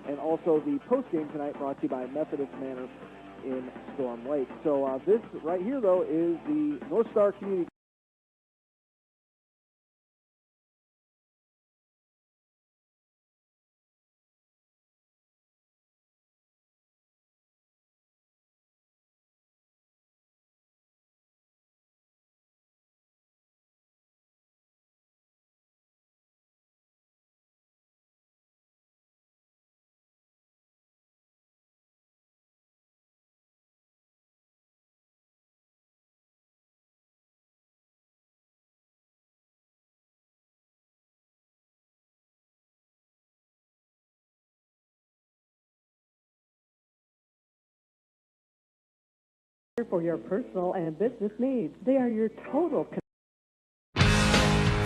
and also the post-game tonight brought to you by Methodist Manor in Storm Lake. So this right here, though, is the North Star Community for your personal and business needs. They are your total.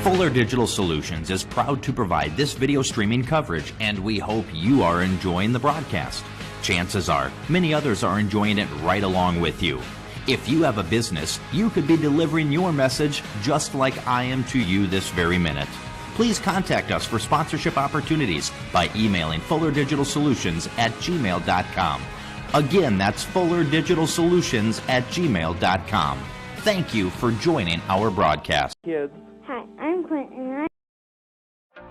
Fuller Digital Solutions is proud to provide this video streaming coverage, and we hope you are enjoying the broadcast. Chances are, many others are enjoying it right along with you. If you have a business, you could be delivering your message just like I am to you this very minute. Please contact us for sponsorship opportunities by emailing fullerdigitalsolutions@gmail.com. Again, that's fullerdigitalsolutions@gmail.com. Thank you for joining our broadcast. Kids. Hi, I'm Quentin.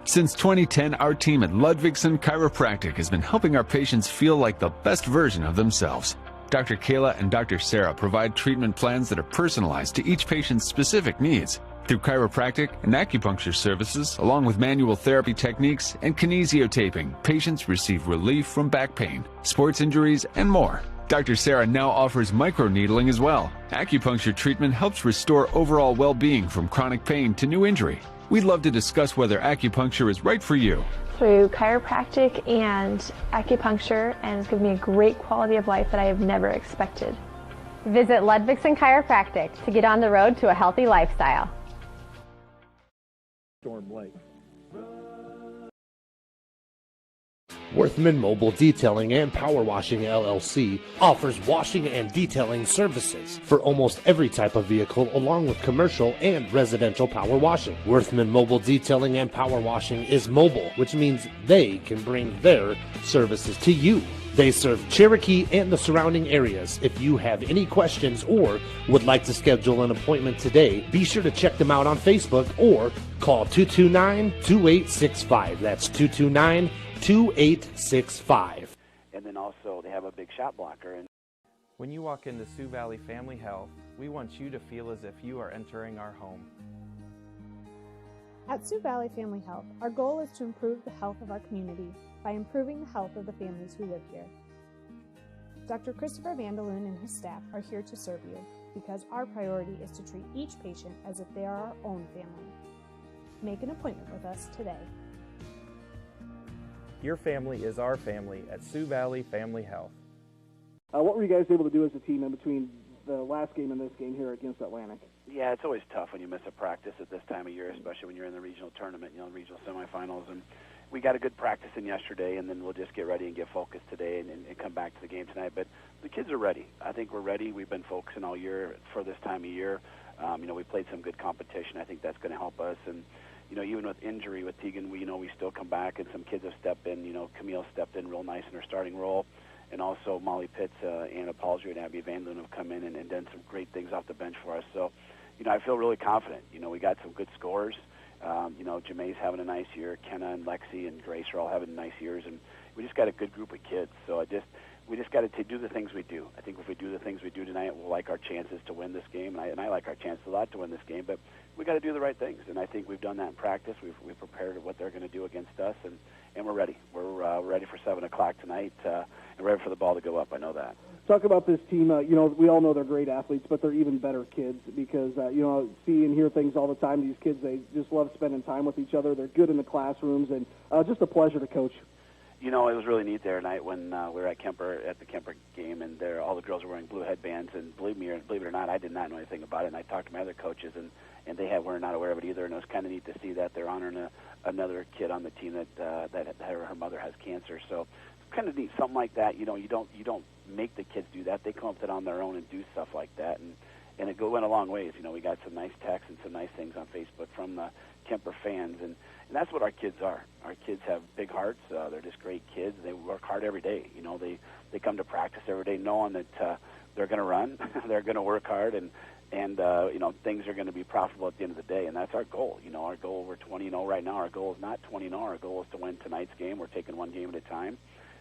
Since 2010, our team at Ludwigson Chiropractic has been helping our patients feel like the best version of themselves. Dr. Kayla and Dr. Sarah provide treatment plans that are personalized to each patient's specific needs. Through chiropractic and acupuncture services, along with manual therapy techniques and kinesiotaping, patients receive relief from back pain, sports injuries, and more. Dr. Sarah now offers microneedling as well. Acupuncture treatment helps restore overall well-being from chronic pain to new injury. We'd love to discuss whether acupuncture is right for you. Through chiropractic and acupuncture, and it's given me a great quality of life that I have never expected. Visit Ludwigson Chiropractic to get on the road to a healthy lifestyle. Storm Lake. Worthman Mobile Detailing and Power Washing LLC offers washing and detailing services for almost every type of vehicle, along with commercial and residential power washing. Worthman Mobile Detailing and Power Washing is mobile, which means they can bring their services to you. They serve Cherokee and the surrounding areas. If you have any questions or would like to schedule an appointment today, be sure to check them out on Facebook or call 229-2865. That's 229-2865. And then also they have a big shot blocker. When you walk into Sioux Valley Family Health, we want you to feel as if you are entering our home. At Sioux Valley Family Health, our goal is to improve the health of our community by improving the health of the families who live here. Dr. Christopher Vandaloon and his staff are here to serve you because our priority is to treat each patient as if they are our own family. Make an appointment with us today. Your family is our family at Sioux Valley Family Health. What were you guys able to do as a team in between the last game and this game here against Atlantic? Yeah, it's always tough when you miss a practice at this time of year, especially when you're in the regional tournament, regional semifinals. And we got a good practice in yesterday, and then we'll just get ready and get focused today and come back to the game tonight. But the kids are ready. I think we're ready. We've been focusing all year for this time of year. We played some good competition. I think that's going to help us. And even with injury with Tegan, we still come back, and some kids have stepped in. Camille stepped in real nice in her starting role. And also Molly Pitts, Anna Palsry, and Abby Van Loon have come in and done some great things off the bench for us. So, I feel really confident. We got some good scores. Jamay's having a nice year. Kenna and Lexi and Grace are all having nice years. And we just got a good group of kids. So we just got to do the things we do. I think if we do the things we do tonight, we'll like our chances to win this game. And I like our chances a lot to win this game. But we got to do the right things. And I think we've done that in practice. We've prepared what they're going to do against us. And we're ready. We're ready for 7 o'clock tonight and ready for the ball to go up. I know that. Talk about this team. We all know they're great athletes, but they're even better kids because, see and hear things all the time. These kids, they just love spending time with each other. They're good in the classrooms, and just a pleasure to coach. It was really neat there tonight when we were at the Kemper game, and all the girls were wearing blue headbands. And believe it or not, I did not know anything about it. And I talked to my other coaches, and they were not aware of it either. And it was kind of neat to see that they're honoring another kid on the team that her mother has cancer. So it's kind of neat, something like that. You don't make the kids do that. They come up with it on their own and do stuff like that. And it went a long ways. We got some nice texts and some nice things on Facebook from the Kemper fans, and that's what our kids are. Our kids have big hearts. They're just great kids. They work hard every day. You know, they come to practice every day knowing that they're going to run, they're going to work hard, and you know, things are going to be profitable at the end of the day, and that's our goal. You know, our goal, we're 20-0 right now. Our goal is not 20-0. Our goal is to win tonight's game. We're taking one game at a time,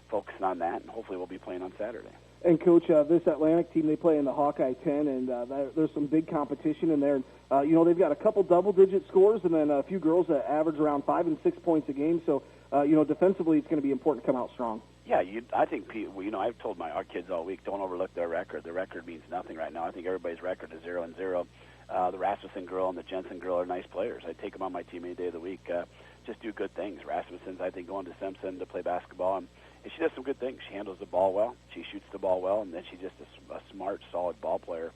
focusing on that, and hopefully we'll be playing on Saturday. And, Coach, this Atlantic team, they play in the Hawkeye 10, and there's some big competition in there. You know, they've got a couple double-digit scores and then a few girls that average around 5 and 6 points a game. So, you know, defensively it's going to be important to come out strong. Yeah, I think, you know, I've told our kids all week, don't overlook their record. Their record means nothing right now. I think everybody's record is 0-0. The Rasmussen girl and the Jensen girl are nice players. I take them on my team any day of the week. Just do good things. Rasmussen's, I think, going to Simpson to play basketball, and she does some good things. She handles the ball well. She shoots the ball well, and then she's just a smart, solid ball player.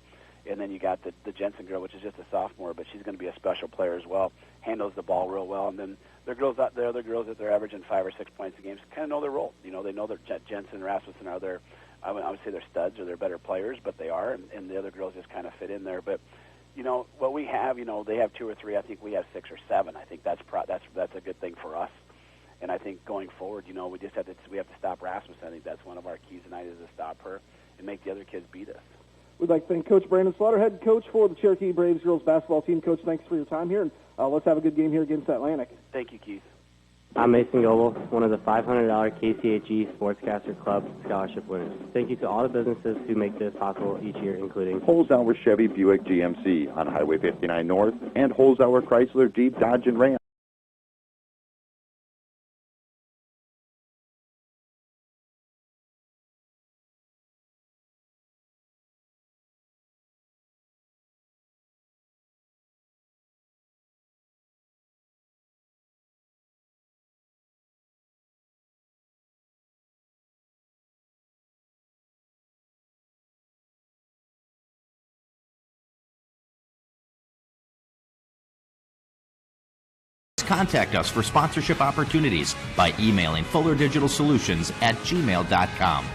And then you got the Jensen girl, which is just a sophomore, but she's going to be a special player as well. Handles the ball real well. And then there are girls out there, that they're averaging 5 or 6 points a game, kind of know their role. You know, they know that Jensen and Rasmussen are their, I would say they're studs or they're better players, but they are, and the other girls just kind of fit in there. But you know what we have, you know, they have 2 or 3. I think we have 6 or 7. I think that's a good thing for us. And I think going forward, you know, we have to stop Rasmussen. I think that's one of our keys tonight is to stop her and make the other kids beat us. We'd like to thank Coach Brandon Slaughter, head coach for the Cherokee Braves girls basketball team. Coach, thanks for your time here, and let's have a good game here against Atlantic. Thank you, Keith. I'm Mason Goebel, one of the $500 KCHE Sportscaster Club scholarship winners. Thank you to all the businesses who make this possible each year, including Holzhauer Chevy Buick GMC on Highway 59 North and Holzhauer Chrysler Jeep Dodge and Ram. Contact us for sponsorship opportunities by emailing fullerdigitalsolutions@gmail.com.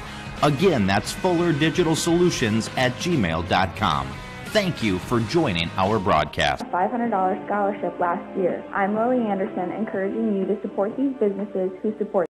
Again, that's fullerdigitalsolutions@gmail.com. Thank you for joining our broadcast. $500 scholarship last year. I'm Lily Anderson, encouraging you to support these businesses who support.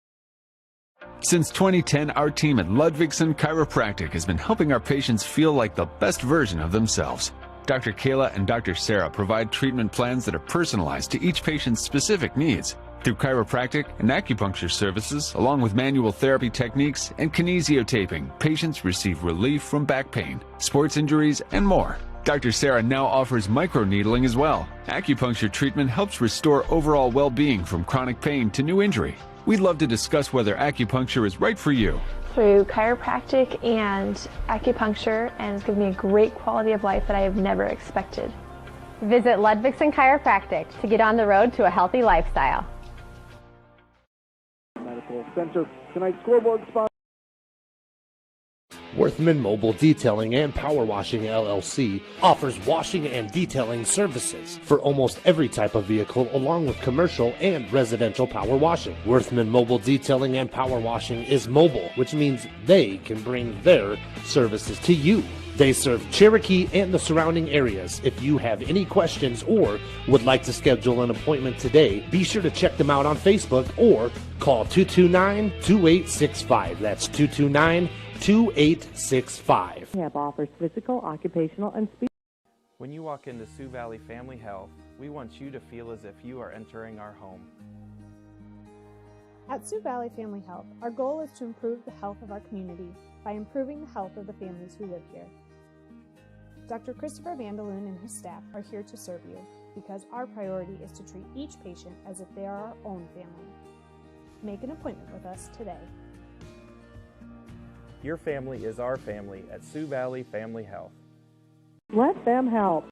Since 2010, our team at Ludwigson Chiropractic has been helping our patients feel like the best version of themselves. Dr. Kayla and Dr. Sarah provide treatment plans that are personalized to each patient's specific needs. Through chiropractic and acupuncture services, along with manual therapy techniques and kinesiotaping, patients receive relief from back pain, sports injuries, and more. Dr. Sarah now offers microneedling as well. Acupuncture treatment helps restore overall well-being from chronic pain to new injury. We'd love to discuss whether acupuncture is right for you. Through chiropractic and acupuncture, and it's given me a great quality of life that I have never expected. Visit Ludwigson Chiropractic to get on the road to a healthy lifestyle. Medical Center. Tonight's scoreboard sponsor. Worthman Mobile Detailing and Power Washing LLC offers washing and detailing services for almost every type of vehicle, along with commercial and residential power washing. Worthman Mobile Detailing and Power Washing is mobile, which means they can bring their services to you. They serve Cherokee and the surrounding areas. If you have any questions or would like to schedule an appointment today, be sure to check them out on Facebook or call 229-2865. That's 229-2865. We have offers physical, occupational, and speech. When you walk into Sioux Valley Family Health, we want you to feel as if you are entering our home. At Sioux Valley Family Health, our goal is to improve the health of our community by improving the health of the families who live here. Dr. Christopher Vandeloon and his staff are here to serve you because our priority is to treat each patient as if they are our own family. Make an appointment with us today. Your family is our family at Sioux Valley Family Health. Let them help.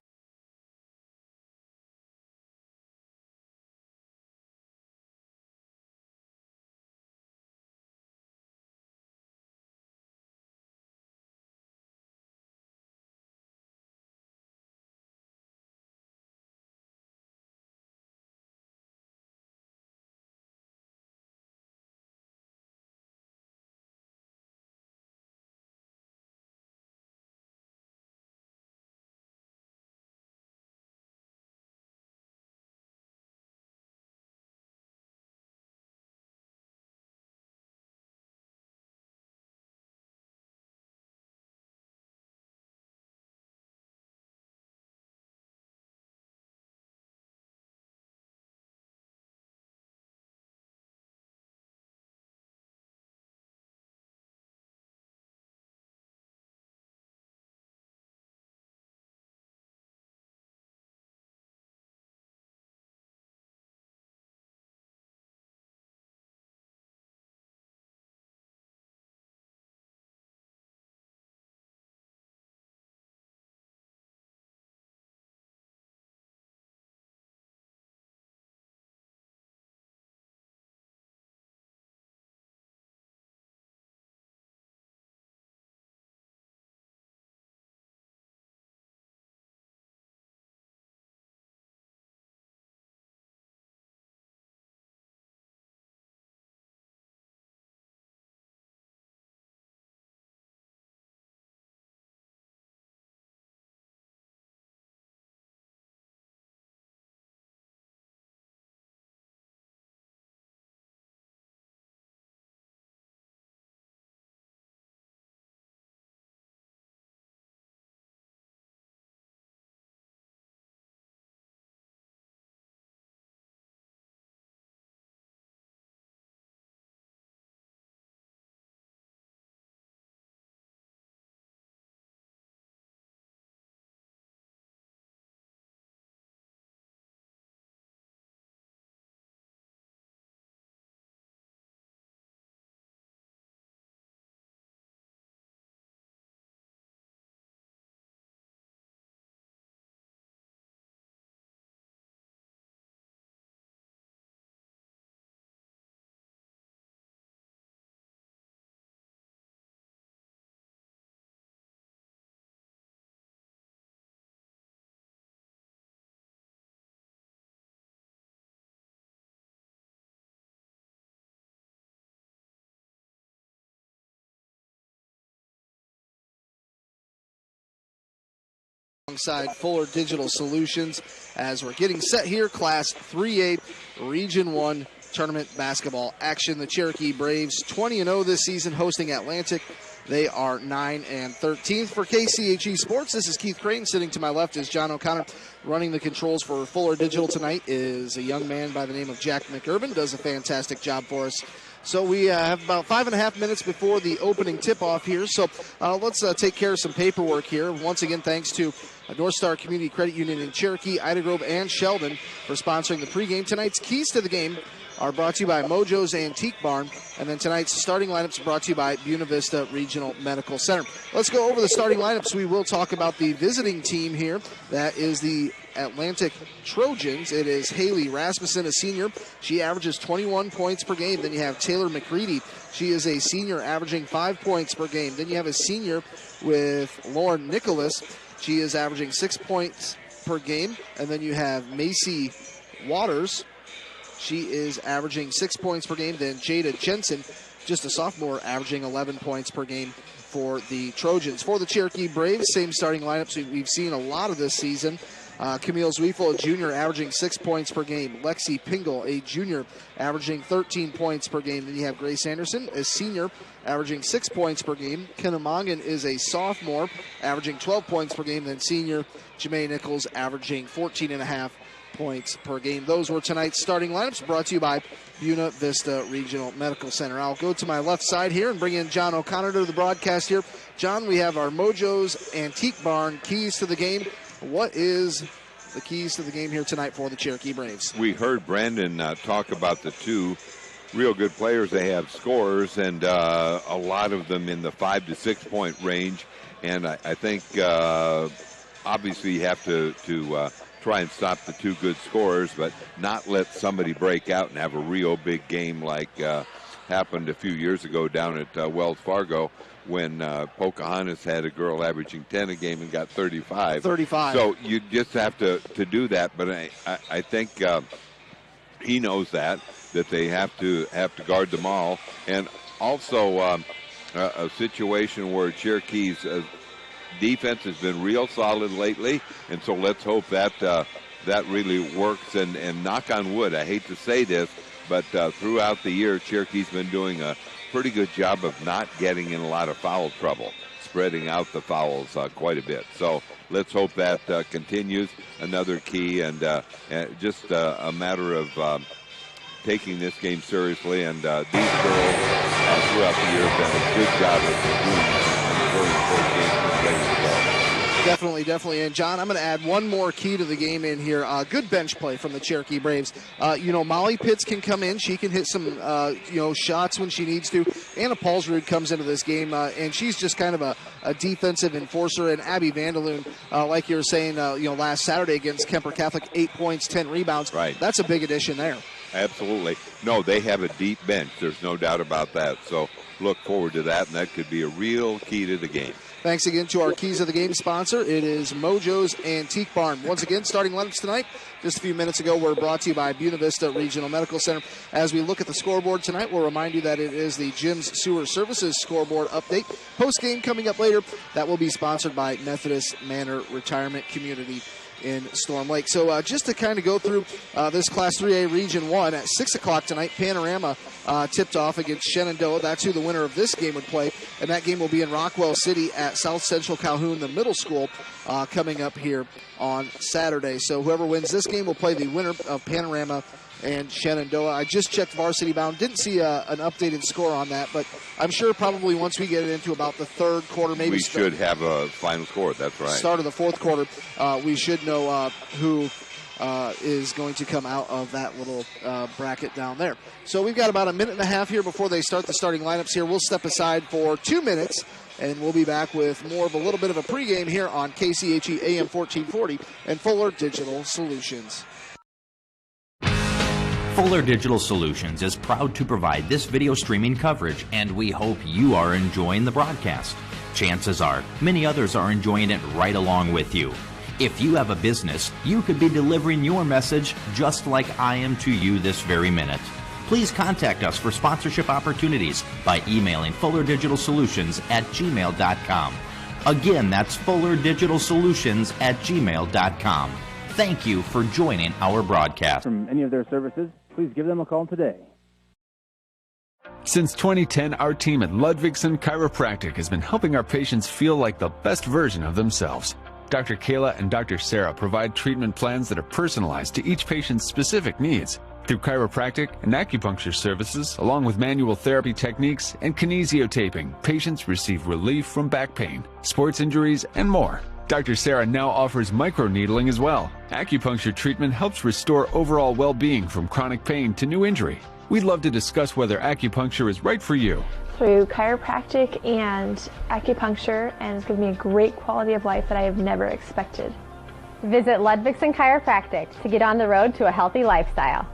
alongside Fuller Digital Solutions as we're getting set here. Class 3A Region 1 tournament basketball action. The Cherokee Braves 20-0 this season, hosting Atlantic. They are 9-13. For KCHE Sports, this is Keith Crane. Sitting to my left is John O'Connor. Running the controls for Fuller Digital tonight is a young man by the name of Jack McUrban. Does a fantastic job for us. So we have about 5.5 minutes before the opening tip-off here. So let's take care of some paperwork here. Once again, thanks to North Star Community Credit Union in Cherokee, Ida Grove, and Sheldon for sponsoring the pregame. Tonight's keys to the game are brought to you by Mojo's Antique Barn. And then tonight's starting lineups are brought to you by Buena Vista Regional Medical Center. Let's go over the starting lineups. We will talk about the visiting team here. That is the Atlantic Trojans. It is Haley Rasmussen, a senior. She averages 21 points per game. Then you have Taylor McCready. She is a senior, averaging 5 points per game. Then you have a senior with Lauren Nicholas. She is averaging 6 points per game. And then you have Macy Waters. She is averaging 6 points per game. Then Jada Jensen, just a sophomore, averaging 11 points per game for the Trojans. For the Cherokee Braves, same starting lineups we've seen a lot of this season. Camille Zwiefel, a junior, averaging 6 points per game. Lexi Pingle, a junior, averaging 13 points per game. Then you have Grace Anderson, a senior, averaging 6 points per game. Kenna Mongan is a sophomore, averaging 12 points per game. Then senior Jamae Nichols, averaging 14.5 points per game. Those were tonight's starting lineups, brought to you by Buena Vista Regional Medical Center. I'll go to my left side here and bring in John O'Connor to the broadcast here. John, we have our Mojo's Antique Barn keys to the game. What is the keys to the game here tonight for the Cherokee Braves? We heard Brandon talk about the two real good players. They have scorers, and a lot of them in the 5 to 6 point range. And I think obviously you have to try and stop the two good scorers, but not let somebody break out and have a real big game like happened a few years ago down at Wells Fargo when Pocahontas had a girl averaging 10 a game and got 35. So you just have to do that, but I think he knows that they have to guard them all. And also a situation where Cherokee's defense has been real solid lately, and so let's hope that that really works. And knock on wood, I hate to say this, but throughout the year, Cherokee's been doing a pretty good job of not getting in a lot of foul trouble, spreading out the fouls quite a bit. So let's hope that continues. Another key, and just a matter of taking this game seriously. And these girls throughout the year have done a good job of doing very important games ready to go. Definitely. And, John, I'm going to add one more key to the game in here. Good bench play from the Cherokee Braves. Molly Pitts can come in. She can hit some, shots when she needs to. Anna Paulsrud comes into this game, and she's just kind of a defensive enforcer. And Abby Vandaloon, like you were saying, last Saturday against Kemper Catholic, 8 points, 10 rebounds. Right. That's a big addition there. Absolutely. No, they have a deep bench. There's no doubt about that. So look forward to that, and that could be a real key to the game. Thanks again to our Keys of the Game sponsor. It is Mojo's Antique Barn. Once again, starting lineups tonight, just a few minutes ago, were brought to you by Buena Vista Regional Medical Center. As we look at the scoreboard tonight, we'll remind you that it is the Gym's Sewer Services scoreboard update. Post-game coming up later, that will be sponsored by Methodist Manor Retirement Community in Storm Lake. So just to kind of go through this Class 3A Region 1, at 6 o'clock tonight, Panorama tipped off against Shenandoah. That's who the winner of this game would play, and that game will be in Rockwell City at South Central Calhoun, the middle school, coming up here on Saturday. So whoever wins this game will play the winner of Panorama and Shenandoah. I just checked Varsity Bound. Didn't see an updated score on that, but I'm sure probably once we get it into about the third quarter, maybe we should have a final score. That's right. Start of the fourth quarter, we should know who is going to come out of that little bracket down there. So we've got about a minute and a half here before they start the starting lineups here. We'll step aside for 2 minutes, and we'll be back with more of a little bit of a pregame here on KCHE AM 1440 and Fuller Digital Solutions. Fuller Digital Solutions is proud to provide this video streaming coverage, and we hope you are enjoying the broadcast. Chances are, many others are enjoying it right along with you. If you have a business, you could be delivering your message just like I am to you this very minute. Please contact us for sponsorship opportunities by emailing fullerdigitalsolutions@gmail.com. Again, that's FullerDigitalSolutions@gmail.com. Thank you for joining our broadcast. From any of their services, please give them a call today. Since 2010, our team at Ludwigson Chiropractic has been helping our patients feel like the best version of themselves. Dr. Kayla and Dr. Sarah provide treatment plans that are personalized to each patient's specific needs. Through chiropractic and acupuncture services, along with manual therapy techniques and kinesiotaping, patients receive relief from back pain, sports injuries, and more. Dr. Sarah now offers microneedling as well. Acupuncture treatment helps restore overall well-being from chronic pain to new injury. We'd love to discuss whether acupuncture is right for you. Through chiropractic and acupuncture, and it's given me a great quality of life that I have never expected. Visit Ludwigson Chiropractic to get on the road to a healthy lifestyle.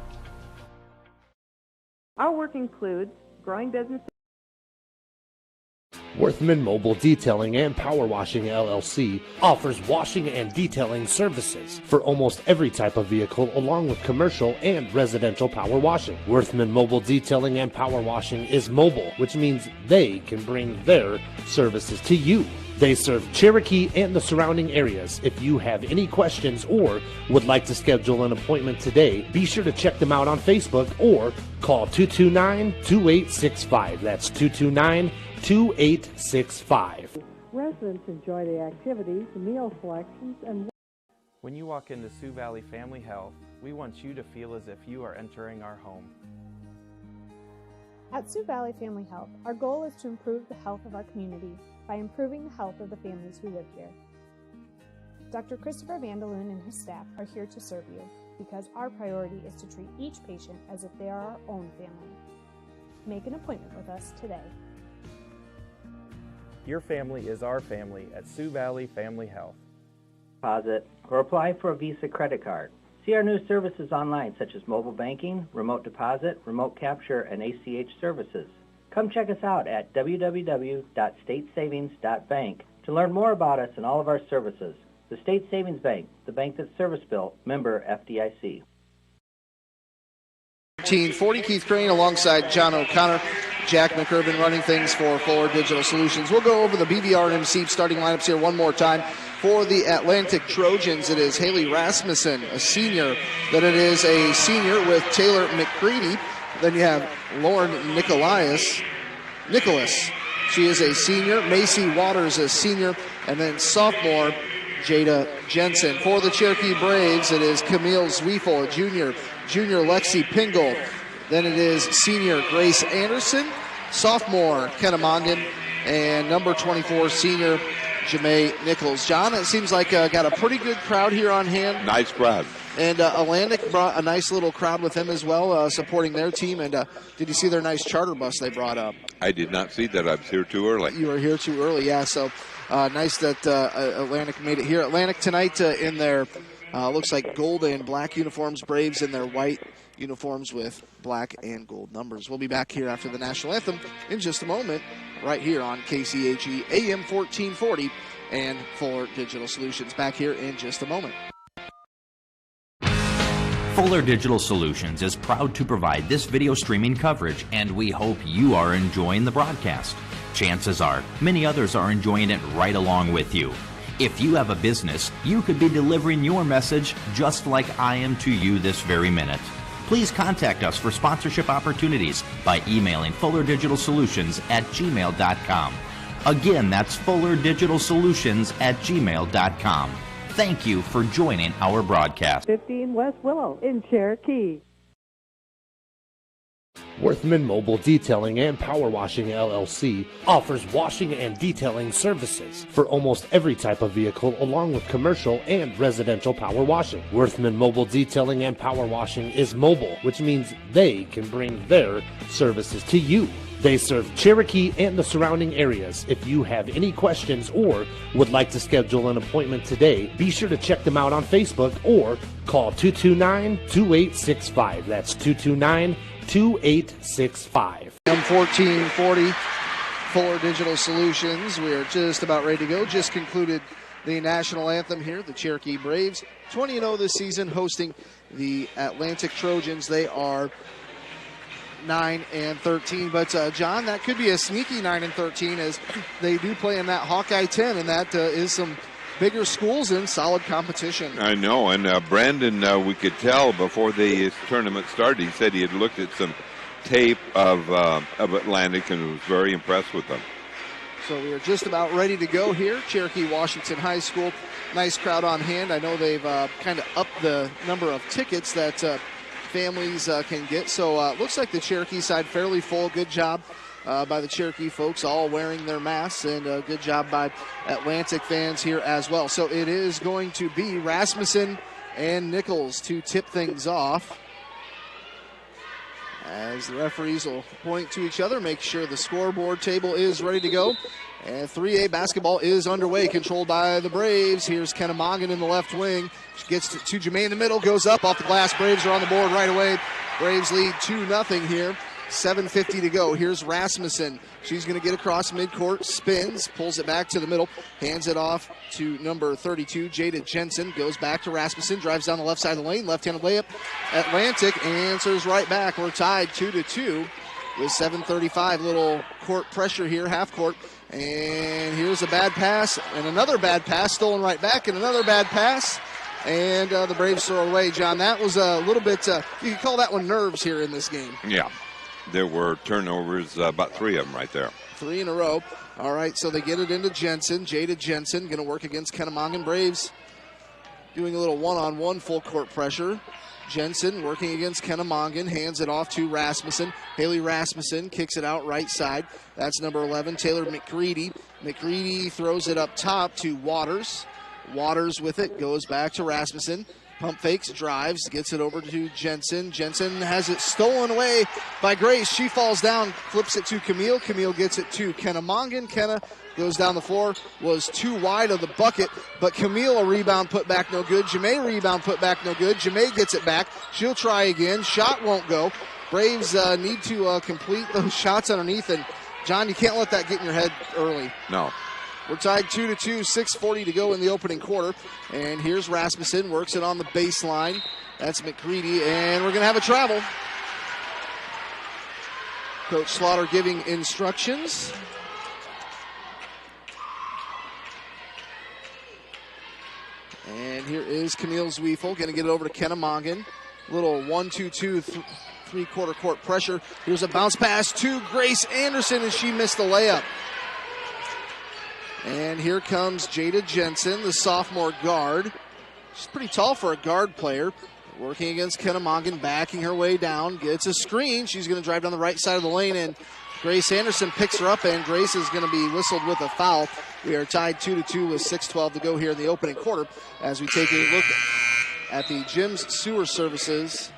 Our work includes growing businesses. Worthman Mobile Detailing and Power Washing LLC offers washing and detailing services for almost every type of vehicle, along with commercial and residential power washing. Worthman Mobile Detailing and Power Washing is mobile, which means they can bring their services to you. They serve Cherokee and the surrounding areas. If you have any questions or would like to schedule an appointment today, be sure to check them out on Facebook or call 229-2865. That's 229-2865. Residents enjoy the activities, meal selections, and... When you walk into Sioux Valley Family Health, we want you to feel as if you are entering our home. At Sioux Valley Family Health, our goal is to improve the health of our community by improving the health of the families who live here. Dr. Christopher Vandeloon and his staff are here to serve you because our priority is to treat each patient as if they are our own family. Make an appointment with us today. Your family is our family at Sioux Valley Family Health. Deposit or apply for a Visa credit card. See our new services online such as mobile banking, remote deposit, remote capture, and ACH services. Come check us out at www.statesavings.bank to learn more about us and all of our services. The State Savings Bank, the bank that's service-built, member FDIC. 1340, Keith Crane alongside John O'Connor. Jack McIrvin running things for Fuller Digital Solutions. We'll go over the BVR and MC starting lineups here one more time. For the Atlantic Trojans, it is Haley Rasmussen, a senior. Then it is a senior with Taylor McCready. Then you have Lauren Nicholas. She is a senior. Macy Waters, a senior. And then sophomore, Jada Jensen. For the Cherokee Braves, it is Camille Zwiefel, a junior. Junior Lexi Pingle. Then it is senior Grace Anderson. Sophomore, Kenna Mondin. And number 24, senior Jamae Nichols. John, it seems like got a pretty good crowd here on hand. Nice crowd. And Atlantic brought a nice little crowd with them as well, supporting their team. And did you see their nice charter bus they brought up? I did not see that. I was here too early. You were here too early, yeah. So nice that Atlantic made it here. Atlantic tonight in their, looks like gold and black uniforms. Braves in their white uniforms with black and gold numbers. We'll be back here after the national anthem in just a moment, right here on KCHE AM 1440 and Fuller Digital Solutions. Back here in just a moment. Fuller Digital Solutions is proud to provide this video streaming coverage, and we hope you are enjoying the broadcast. Chances are, many others are enjoying it right along with you. If you have a business, you could be delivering your message just like I am to you this very minute. Please contact us for sponsorship opportunities by emailing FullerDigitalSolutions@gmail.com. Again, that's FullerDigitalSolutions@gmail.com. Thank you for joining our broadcast. 15 West Willow in Cherokee. Worthman Mobile Detailing and Power Washing LLC offers washing and detailing services for almost every type of vehicle, along with commercial and residential power washing. Worthman Mobile Detailing and Power Washing is mobile, which means they can bring their services to you. They serve Cherokee and the surrounding areas. If you have any questions or would like to schedule an appointment today, be sure to check them out on Facebook or call 229-2865. That's 229-2865. M1440 Fuller Digital Solutions. We are just about ready to go. Just concluded the national anthem here. The Cherokee Braves 20-0 this season, hosting the Atlantic Trojans. They are 9-13. But, John, that could be a sneaky 9-13 as they do play in that Hawkeye 10, and that is some bigger schools in solid competition. I know, and Brandon, we could tell before the tournament started, he said he had looked at some tape of Atlantic and was very impressed with them. So we are just about ready to go here. Cherokee Washington High School, nice crowd on hand. I know they've kind of upped the number of tickets that families can get. So looks like the Cherokee side fairly full. Good job by the Cherokee folks, all wearing their masks, and good job by Atlantic fans here as well. So it is going to be Rasmussen and Nichols to tip things off, as the referees will point to each other, make sure the scoreboard table is ready to go. And 3A basketball is underway, controlled by the Braves. Here's Kennemongan in the left wing. She gets to Jemaine in the middle, goes up off the glass. Braves are on the board right away. Braves lead 2-0 here. 7:50 to go. Here's Rasmussen. She's going to get across midcourt, spins, pulls it back to the middle, hands it off to number 32, Jada Jensen. Goes back to Rasmussen, drives down the left side of the lane, left-handed layup. Atlantic answers right back. We're tied 2-2 with 7:35. Little court pressure here, half court. And here's a bad pass, and another bad pass, stolen right back, and another bad pass. And the Braves throw away. John, that was a little bit, you could call that one nerves here in this game. Yeah. There were turnovers, about 3 of them right there. 3 in a row. All right, so they get it into Jensen. Jada Jensen going to work against Kennemongan. Braves doing a little one-on-one full court pressure. Jensen working against Kennemongan, hands it off to Rasmussen. Haley Rasmussen kicks it out right side. That's number 11, Taylor McCready. McCready throws it up top to Waters. Waters with it, goes back to Rasmussen. Pump fakes, drives, gets it over to Jensen. Jensen has it stolen away by Grace. She falls down, flips it to Camille. Camille gets it to Kennemongan. Kenna goes down the floor, was too wide of the bucket, but Camille a rebound put back no good. Jamae rebound put back no good. Jamae gets it back. She'll try again. Shot won't go. Braves need to complete those shots underneath, and John, you can't let that get in your head early. No. We're tied 2-2, 6:40 to go in the opening quarter. And here's Rasmussen, works it on the baseline. That's McCready, and we're going to have a travel. Coach Slaughter giving instructions. And here is Camille Zwiefel, going to get it over to Kennemongan. Little 1-2-2, three-quarter court pressure. Here's a bounce pass to Grace Anderson, and she missed the layup. And here comes Jada Jensen, the sophomore guard. She's pretty tall for a guard player. Working against Kennemongan, backing her way down. Gets a screen. She's going to drive down the right side of the lane, and Grace Anderson picks her up, and Grace is going to be whistled with a foul. We are tied 2-2 with 6:12 to go here in the opening quarter as we take a look at the Jim's Sewer Services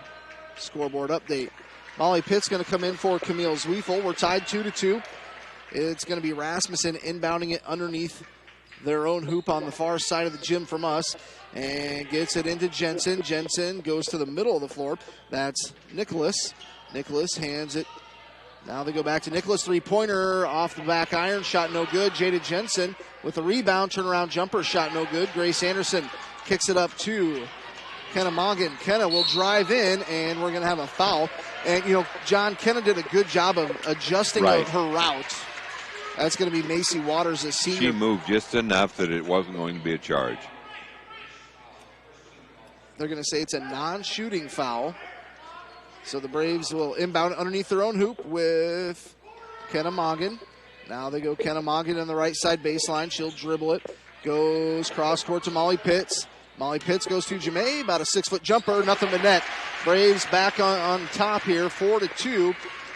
scoreboard update. Molly Pitt's going to come in for Camille Zwiefel. We're tied 2-2. It's going to be Rasmussen inbounding it underneath their own hoop on the far side of the gym from us, and gets it into Jensen. Jensen goes to the middle of the floor. That's Nicholas. Nicholas hands it. Now they go back to Nicholas. Three-pointer off the back iron. Shot no good. Jada Jensen with a rebound. Turnaround jumper. Shot no good. Grace Anderson kicks it up to Kennemongan. Kenna will drive in, and we're going to have a foul. And, you know, John, Kenna did a good job of adjusting her route. That's going to be Macy Waters, a senior. She moved just enough that it wasn't going to be a charge. They're going to say it's a non-shooting foul. So the Braves will inbound underneath their own hoop with Kennemongan. Now they go Kennemongan on the right side baseline. She'll dribble it. Goes cross court to Molly Pitts. Molly Pitts goes to Jamae. About a 6-foot jumper. Nothing but net. Braves back on top here. 4-2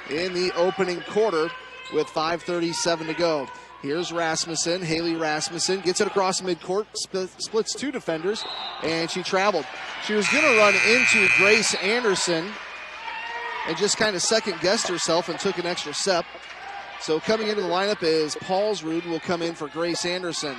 in the opening quarter with 5:37 to go. Here's Rasmussen. Haley Rasmussen gets it across midcourt, splits two defenders, and she traveled. She was going to run into Grace Anderson and just kind of second-guessed herself and took an extra step. So coming into the lineup is Paulsrud will come in for Grace Anderson.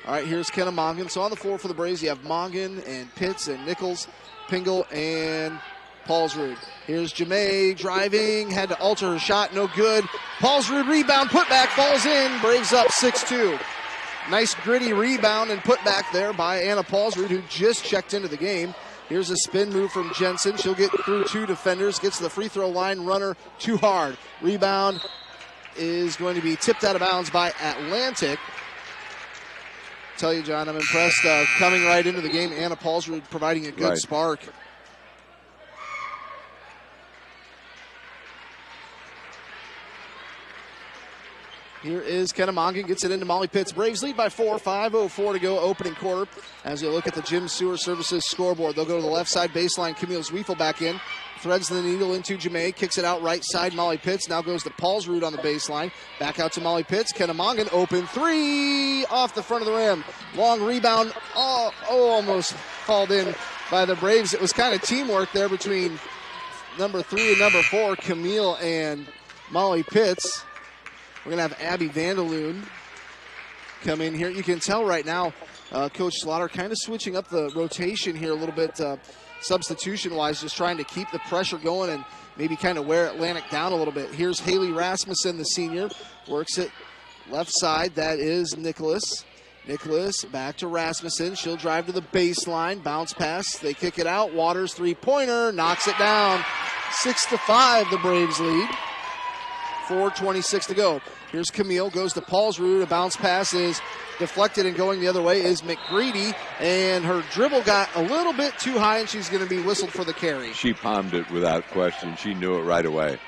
All right, here's Kennemongan. So on the floor for the Braves, you have Mongan and Pitts and Nichols, Pingle, and Paulsrud. Here's Jamae driving, had to alter her shot, no good. Paulsrud rebound, putback, falls in. Braves up 6-2. Nice gritty rebound and putback there by Anna Paulsrud, who just checked into the game. Here's a spin move from Jensen. She'll get through 2 defenders, gets to the free throw line, runner too hard. Rebound is going to be tipped out of bounds by Atlantic. Tell you, John, I'm impressed coming right into the game. Anna Paulsrud providing a good spark. Here is Kennemongan, gets it into Molly Pitts. Braves lead by 4, 5:04 to go, opening quarter. As you look at the Jim Sewer Services scoreboard, they'll go to the left side baseline. Camille Zwiefel back in, threads the needle into Jemay, kicks it out right side. Molly Pitts now goes to Paulsrud on the baseline. Back out to Molly Pitts. Kennemongan, open 3 off the front of the rim. Long rebound, almost called in by the Braves. It was kind of teamwork there between number 3 and number 4, Camille and Molly Pitts. We're going to have Abby Vandaloon come in here. You can tell right now, Coach Slaughter kind of switching up the rotation here a little bit, substitution-wise, just trying to keep the pressure going and maybe kind of wear Atlantic down a little bit. Here's Haley Rasmussen, the senior, works it left side. That is Nicholas. Nicholas back to Rasmussen. She'll drive to the baseline, bounce pass. They kick it out. Waters three-pointer, knocks it down. 6-5, the Braves lead. 4:26 to go. Here's Camille, goes to Paulsrud. A bounce pass is deflected, and going the other way is McGreedy, and her dribble got a little bit too high, and she's going to be whistled for the carry. She palmed it without question. She knew it right away.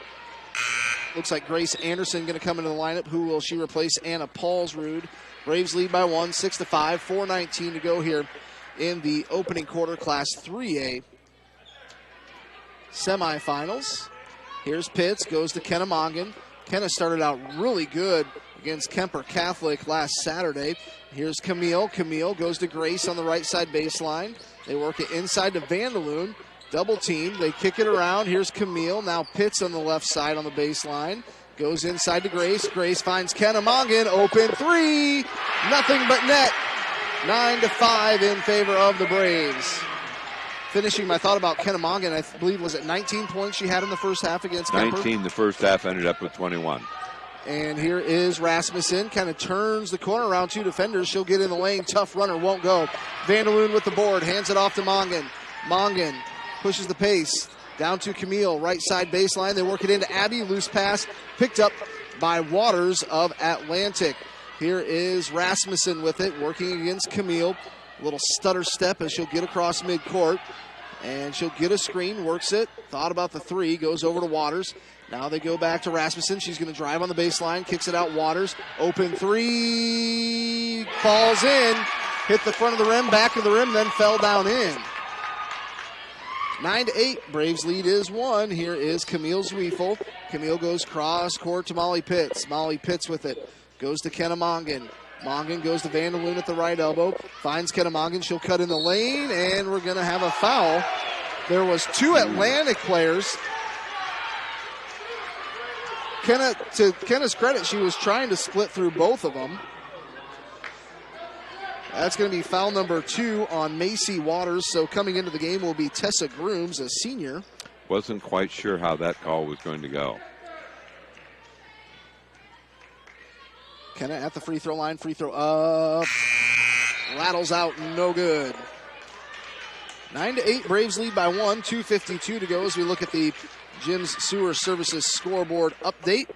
Looks like Grace Anderson going to come into the lineup. Who will she replace? Anna Paulsrud. Braves lead by 1, 6-5, 4:19 to go here in the opening quarter, Class 3A semifinals. Here's Pitts, goes to Kennemongan. Kenna started out really good against Kemper Catholic last Saturday. Here's Camille. Camille goes to Grace on the right side baseline. They work it inside to Vandaloon. Double team. They kick it around. Here's Camille. Now Pitts on the left side on the baseline. Goes inside to Grace. Grace finds Kennemongan. Open 3. Nothing but net. 9-5 in favor of the Braves. Finishing my thought about Kennemongan, I believe, was it 19 points she had in the first half against Kemper? 19 the first half, ended up with 21. And here is Rasmussen, kind of turns the corner around 2 defenders. She'll get in the lane, tough runner, won't go. Vandaloon with the board, hands it off to Mongan. Mongan pushes the pace, down to Camille, right side baseline. They work it into Abby, loose pass, picked up by Waters of Atlantic. Here is Rasmussen with it, working against Camille. A little stutter step as she'll get across midcourt. And she'll get a screen, works it. Thought about the 3, goes over to Waters. Now they go back to Rasmussen. She's going to drive on the baseline, kicks it out. Waters, open 3, falls in. Hit the front of the rim, back of the rim, then fell down in. 9-8, Braves lead is 1. Here is Camille Zwiefel. Camille goes cross court to Molly Pitts. Molly Pitts with it. Goes to Kennemongan. Mongan goes to Vandaloon at the right elbow. Finds Kennemongan. She'll cut in the lane, and we're going to have a foul. There was 2 Atlantic players. To Kenna's credit, she was trying to split through both of them. That's going to be foul number 2 on Macy Waters. So coming into the game will be Tessa Grooms, a senior. Wasn't quite sure how that call was going to go. Kenna at the free throw line. Free throw up. Rattles out. No good. 9-8. Braves lead by 1. 2:52 to go as we look at the Jim's Sewer Services scoreboard update.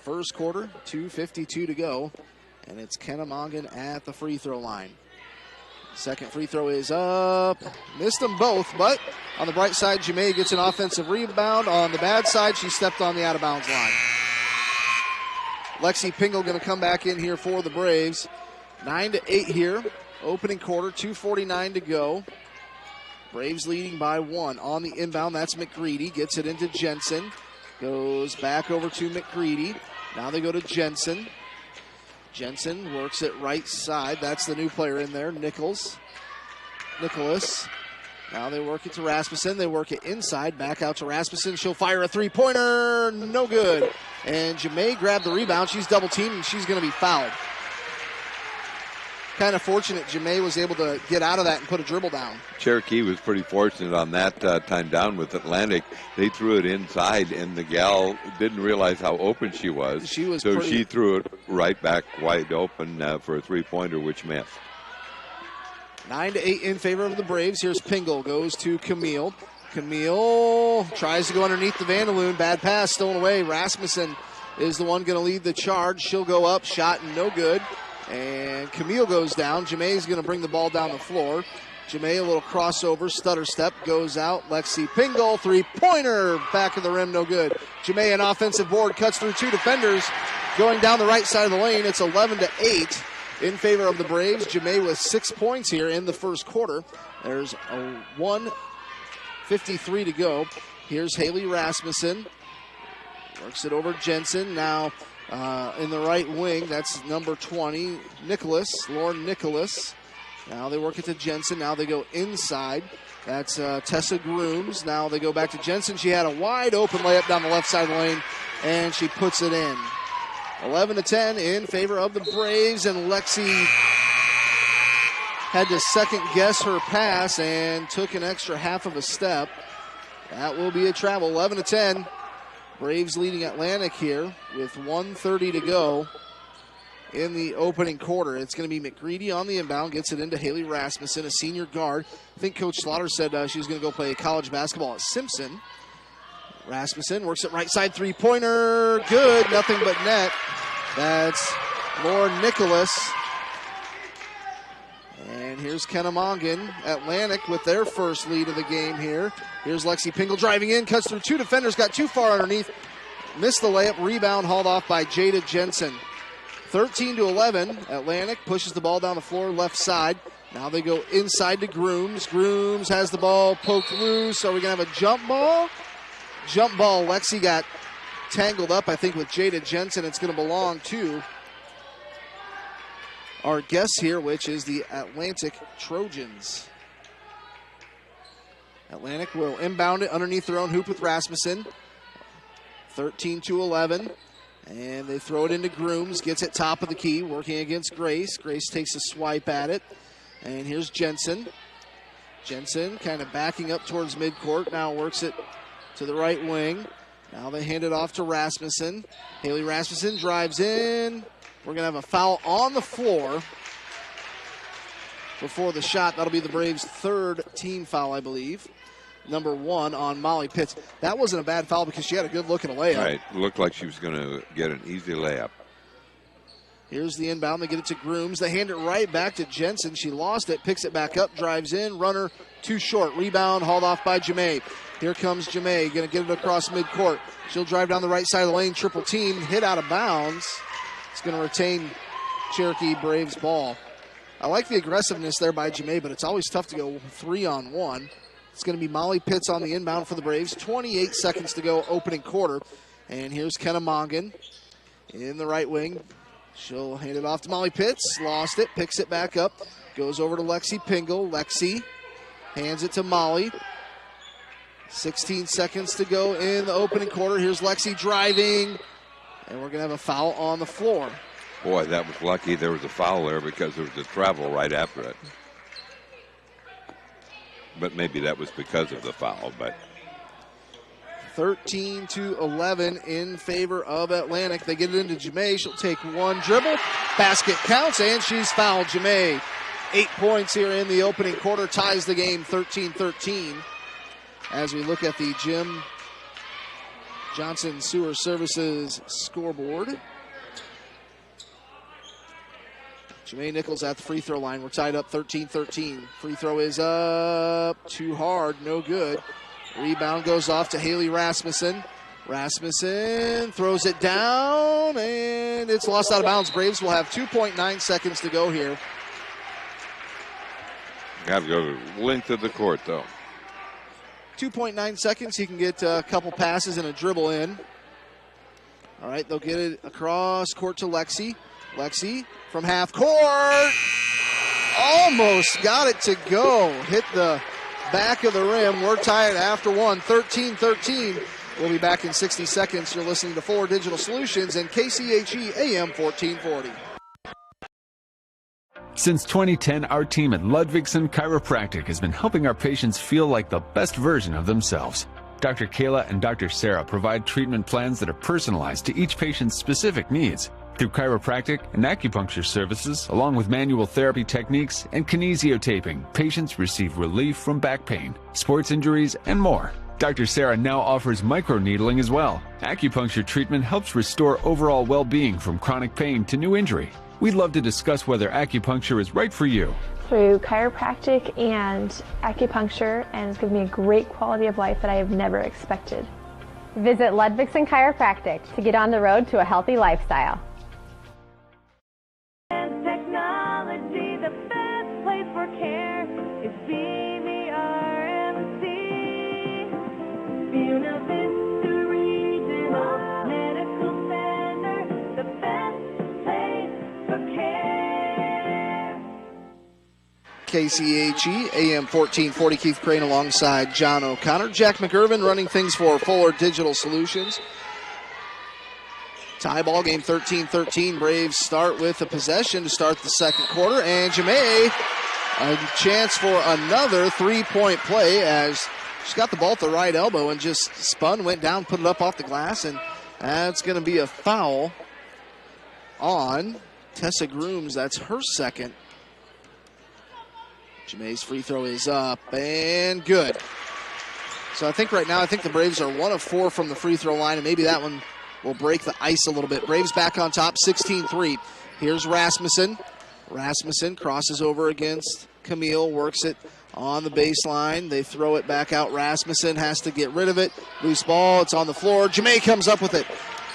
First quarter. 2:52 to go. And it's Kennemongan at the free throw line. Second free throw is up. Missed them both, but on the bright side, Jemay gets an offensive rebound. On the bad side, she stepped on the out-of-bounds line. Lexi Pingle going to come back in here for the Braves. 9-8 here. Opening quarter, 2:49 to go. Braves leading by 1. On the inbound, that's McGreedy. Gets it into Jensen. Goes back over to McGreedy. Now they go to Jensen. Jensen works it right side. That's the new player in there, Nicholas. Now they work it to Rasmussen. They work it inside. Back out to Rasmussen. She'll fire a three-pointer. No good. And Jemay grabbed the rebound. She's double-teamed, and she's going to be fouled. Kind of fortunate Jemay was able to get out of that and put a dribble down. Cherokee was pretty fortunate on that time down with Atlantic. They threw it inside, and the gal didn't realize how open she was. She threw it right back wide open for a three-pointer, which missed. 9-8 in favor of the Braves. Here's Pingle, goes to Camille. Camille tries to go underneath the Vandaloon. Bad pass, stolen away. Rasmussen is the one going to lead the charge. She'll go up, shot no good. And Camille goes down. Jemai's going to bring the ball down the floor. Jemai, a little crossover, stutter step, goes out. Lexi Pingle, three-pointer, back of the rim, no good. Jemai, an offensive board, cuts through two defenders, going down the right side of the lane. It's 11-8 in favor of the Braves. Jemai with 6 points here in the first quarter. There's a 1:53 to go. Here's Haley Rasmussen. Works it over Jensen. Now in the right wing, that's number 20, Lauren Nicholas. Now they work it to Jensen. Now they go inside. That's Tessa Grooms. Now they go back to Jensen. She had a wide open layup down the left side of the lane, and she puts it in. 11-10 in favor of the Braves, and Lexi had to second guess her pass and took an extra half of a step. That will be a travel. 11-10. Braves leading Atlantic here with 1:30 to go in the opening quarter. It's going to be McGreedy on the inbound, gets it into Haley Rasmussen, a senior guard. I think Coach Slaughter said she was going to go play college basketball at Simpson. Rasmussen works it right side, three-pointer, good, nothing but net. That's Lauren Nicholas. And here's Kennemongan, Atlantic with their first lead of the game here. Here's Lexi Pingle driving in, cuts through two defenders, got too far underneath, missed the layup, rebound hauled off by Jada Jensen. 13-11, Atlantic pushes the ball down the floor left side. Now they go inside to Grooms. Grooms has the ball poked loose. Are we going to have a jump ball? Jump ball. Lexi got tangled up, I think, with Jada Jensen. It's going to belong to our guest here, which is the Atlantic Trojans. Atlantic will inbound it underneath their own hoop with Rasmussen. 13-11. And they throw it into Grooms, gets it top of the key, working against Grace. Grace takes a swipe at it. And here's Jensen. Jensen kind of backing up towards midcourt, now works it to the right wing. Now they hand it off to Rasmussen. Haley Rasmussen drives in. We're going to have a foul on the floor before the shot. That'll be the Braves' third team foul, I believe. Number 1 on Molly Pitts. That wasn't a bad foul because she had a good look at a layup. Right, looked like she was going to get an easy layup. Here's the inbound. They get it to Grooms. They hand it right back to Jensen. She lost it, picks it back up, drives in. Runner too short. Rebound hauled off by Jemai. Here comes Jemai, going to get it across midcourt. She'll drive down the right side of the lane, triple team, hit out of bounds. It's going to retain Cherokee Braves ball. I like the aggressiveness there by Jemai, but it's always tough to go 3-on-1. It's going to be Molly Pitts on the inbound for the Braves. 28 seconds to go, opening quarter. And here's Kennemongan in the right wing. She'll hand it off to Molly Pitts. Lost it, picks it back up. Goes over to Lexi Pingle. Lexi hands it to Molly. 16 seconds to go in the opening quarter. Here's Lexi driving. And we're going to have a foul on the floor. Boy, that was lucky there was a foul there because there was a travel right after it. But maybe that was because of the foul. But 13-11 in favor of Atlantic. They get it into Jemai. She'll take one dribble. Basket counts, and she's fouled. Jemai, 8 points here in the opening quarter. Ties the game 13-13. As we look at the Jim Johnson Sewer Services scoreboard. Jemai Nichols at the free throw line. We're tied up 13-13. Free throw is up. Too hard. No good. Rebound goes off to Haley Rasmussen. Rasmussen throws it down, and it's lost out of bounds. Braves will have 2.9 seconds to go here. Got to go length of the court, though. 2.9 seconds. He can get a couple passes and a dribble in. All right, they'll get it across court to Lexi. Lexi from half court. Almost got it to go. Hit the back of the rim. We're tied after one. 13-13. We'll be back in 60 seconds. You're listening to 4 Digital Solutions and KCHE AM 1440. Since 2010, our team at Ludwigson Chiropractic has been helping our patients feel like the best version of themselves. Dr. Kayla and Dr. Sarah provide treatment plans that are personalized to each patient's specific needs. Through chiropractic and acupuncture services, along with manual therapy techniques and kinesiotaping, patients receive relief from back pain, sports injuries, and more. Dr. Sarah now offers microneedling as well. Acupuncture treatment helps restore overall well-being from chronic pain to new injury. We'd love to discuss whether acupuncture is right for you. Through chiropractic and acupuncture, and it's given me a great quality of life that I have never expected. Visit Ludwigson Chiropractic to get on the road to a healthy lifestyle. Technology, the best place for care is BVRMC. Buena Vista Regional Medical Center, the best place for care. KCHE, AM 1440, Keith Crane alongside John O'Connor. Jack McIrvin running things for Fuller Digital Solutions. Tie ball game 13-13. Braves start with a possession to start the second quarter. And Jamae, a chance for another three-point play as she's got the ball at the right elbow and just spun, went down, put it up off the glass. And that's going to be a foul on Tessa Grooms. That's her second. Jamae's free throw is up and good. So I think right now, the Braves are 1 of 4 from the free throw line, and maybe that one will break the ice a little bit. Braves back on top, 16-3. Here's Rasmussen. Rasmussen crosses over against Camille, works it on the baseline. They throw it back out. Rasmussen has to get rid of it. Loose ball, it's on the floor. Jamae comes up with it.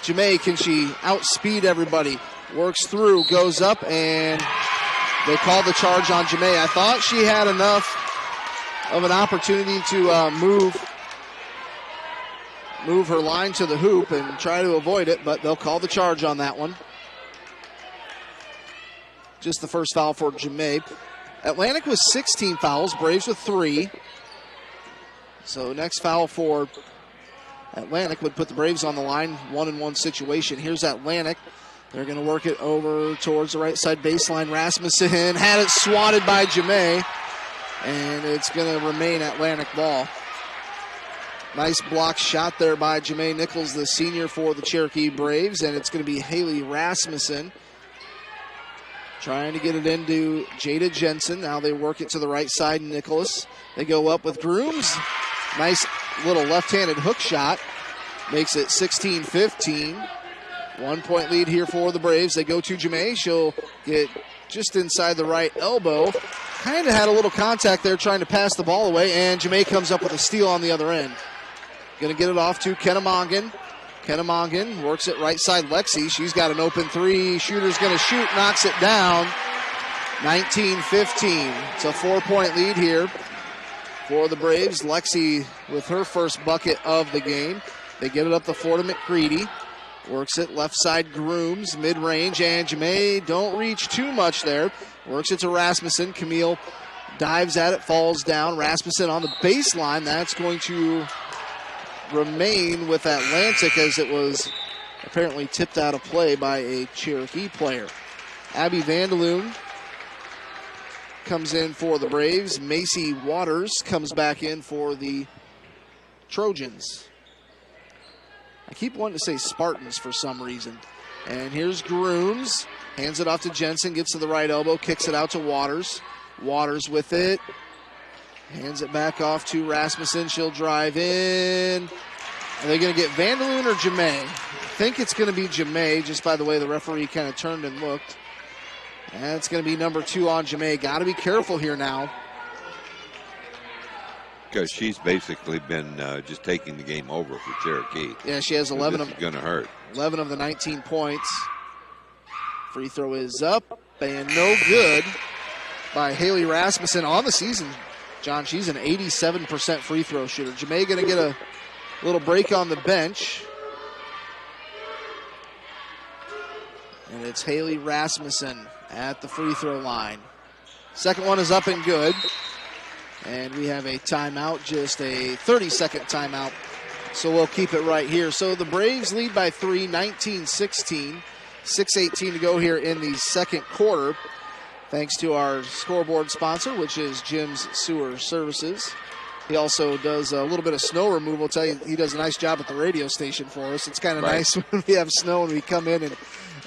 Jamae, can she outspeed everybody? Works through, goes up, and they call the charge on Jamae. I thought she had enough of an opportunity to move her line to the hoop and try to avoid it, but they'll call the charge on that one. Just the first foul for Jamae. Atlantic with 16 fouls, Braves with 3. So next foul for Atlantic would put the Braves on the line, 1-and-1 situation. Here's Atlantic. They're going to work it over towards the right side baseline. Rasmussen had it swatted by Jamae, and it's going to remain Atlantic ball. Nice block shot there by Jamae Nichols, the senior for the Cherokee Braves, and it's going to be Haley Rasmussen trying to get it into Jada Jensen. Now they work it to the right side, Nicholas. They go up with Grooms. Nice little left-handed hook shot. Makes it 16-15. 1 point lead here for the Braves. They go to Jamae. She'll get just inside the right elbow. Kind of had a little contact there trying to pass the ball away, and Jamae comes up with a steal on the other end. Going to get it off to Kennemongan. Kennemongan works it right side. Lexi, she's got an open three. Shooter's going to shoot, knocks it down. 19-15. It's a 4-point lead here for the Braves. Lexi with her first bucket of the game. They get it up the floor to McCready. Works it left side, Grooms, mid-range, and Jamae don't reach too much there. Works it to Rasmussen. Camille dives at it, falls down. Rasmussen on the baseline. That's going to remain with Atlantic as it was apparently tipped out of play by a Cherokee player. Abby Vandaloon comes in for the Braves. Macy Waters comes back in for the Trojans. I keep wanting to say Spartans for some reason. And here's Grooms. Hands it off to Jensen. Gets to the right elbow. Kicks it out to Waters. Waters with it. Hands it back off to Rasmussen. She'll drive in. Are they going to get Vandaloon or Jamae? I think it's going to be Jamae, just by the way the referee kind of turned and looked. And it's going to be number 2 on Jamae. Got to be careful here now. Because she's basically been just taking the game over for Cherokee. Yeah, she has 11 of them. Going to hurt. 11 of the 19 points. Free throw is up and no good by Haley Rasmussen on the season. John, she's an 87% free throw shooter. Jamae going to get a little break on the bench. And it's Haley Rasmussen at the free throw line. Second one is up and good. And we have a timeout, just a 30-second timeout. So we'll keep it right here. So the Braves lead by 3, 19-16. 6:18 to go here in the second quarter. Thanks to our scoreboard sponsor, which is Jim's Sewer Services. He also does a little bit of snow removal. I'll tell you, he does a nice job at the radio station for us. It's kind of nice when we have snow and we come in and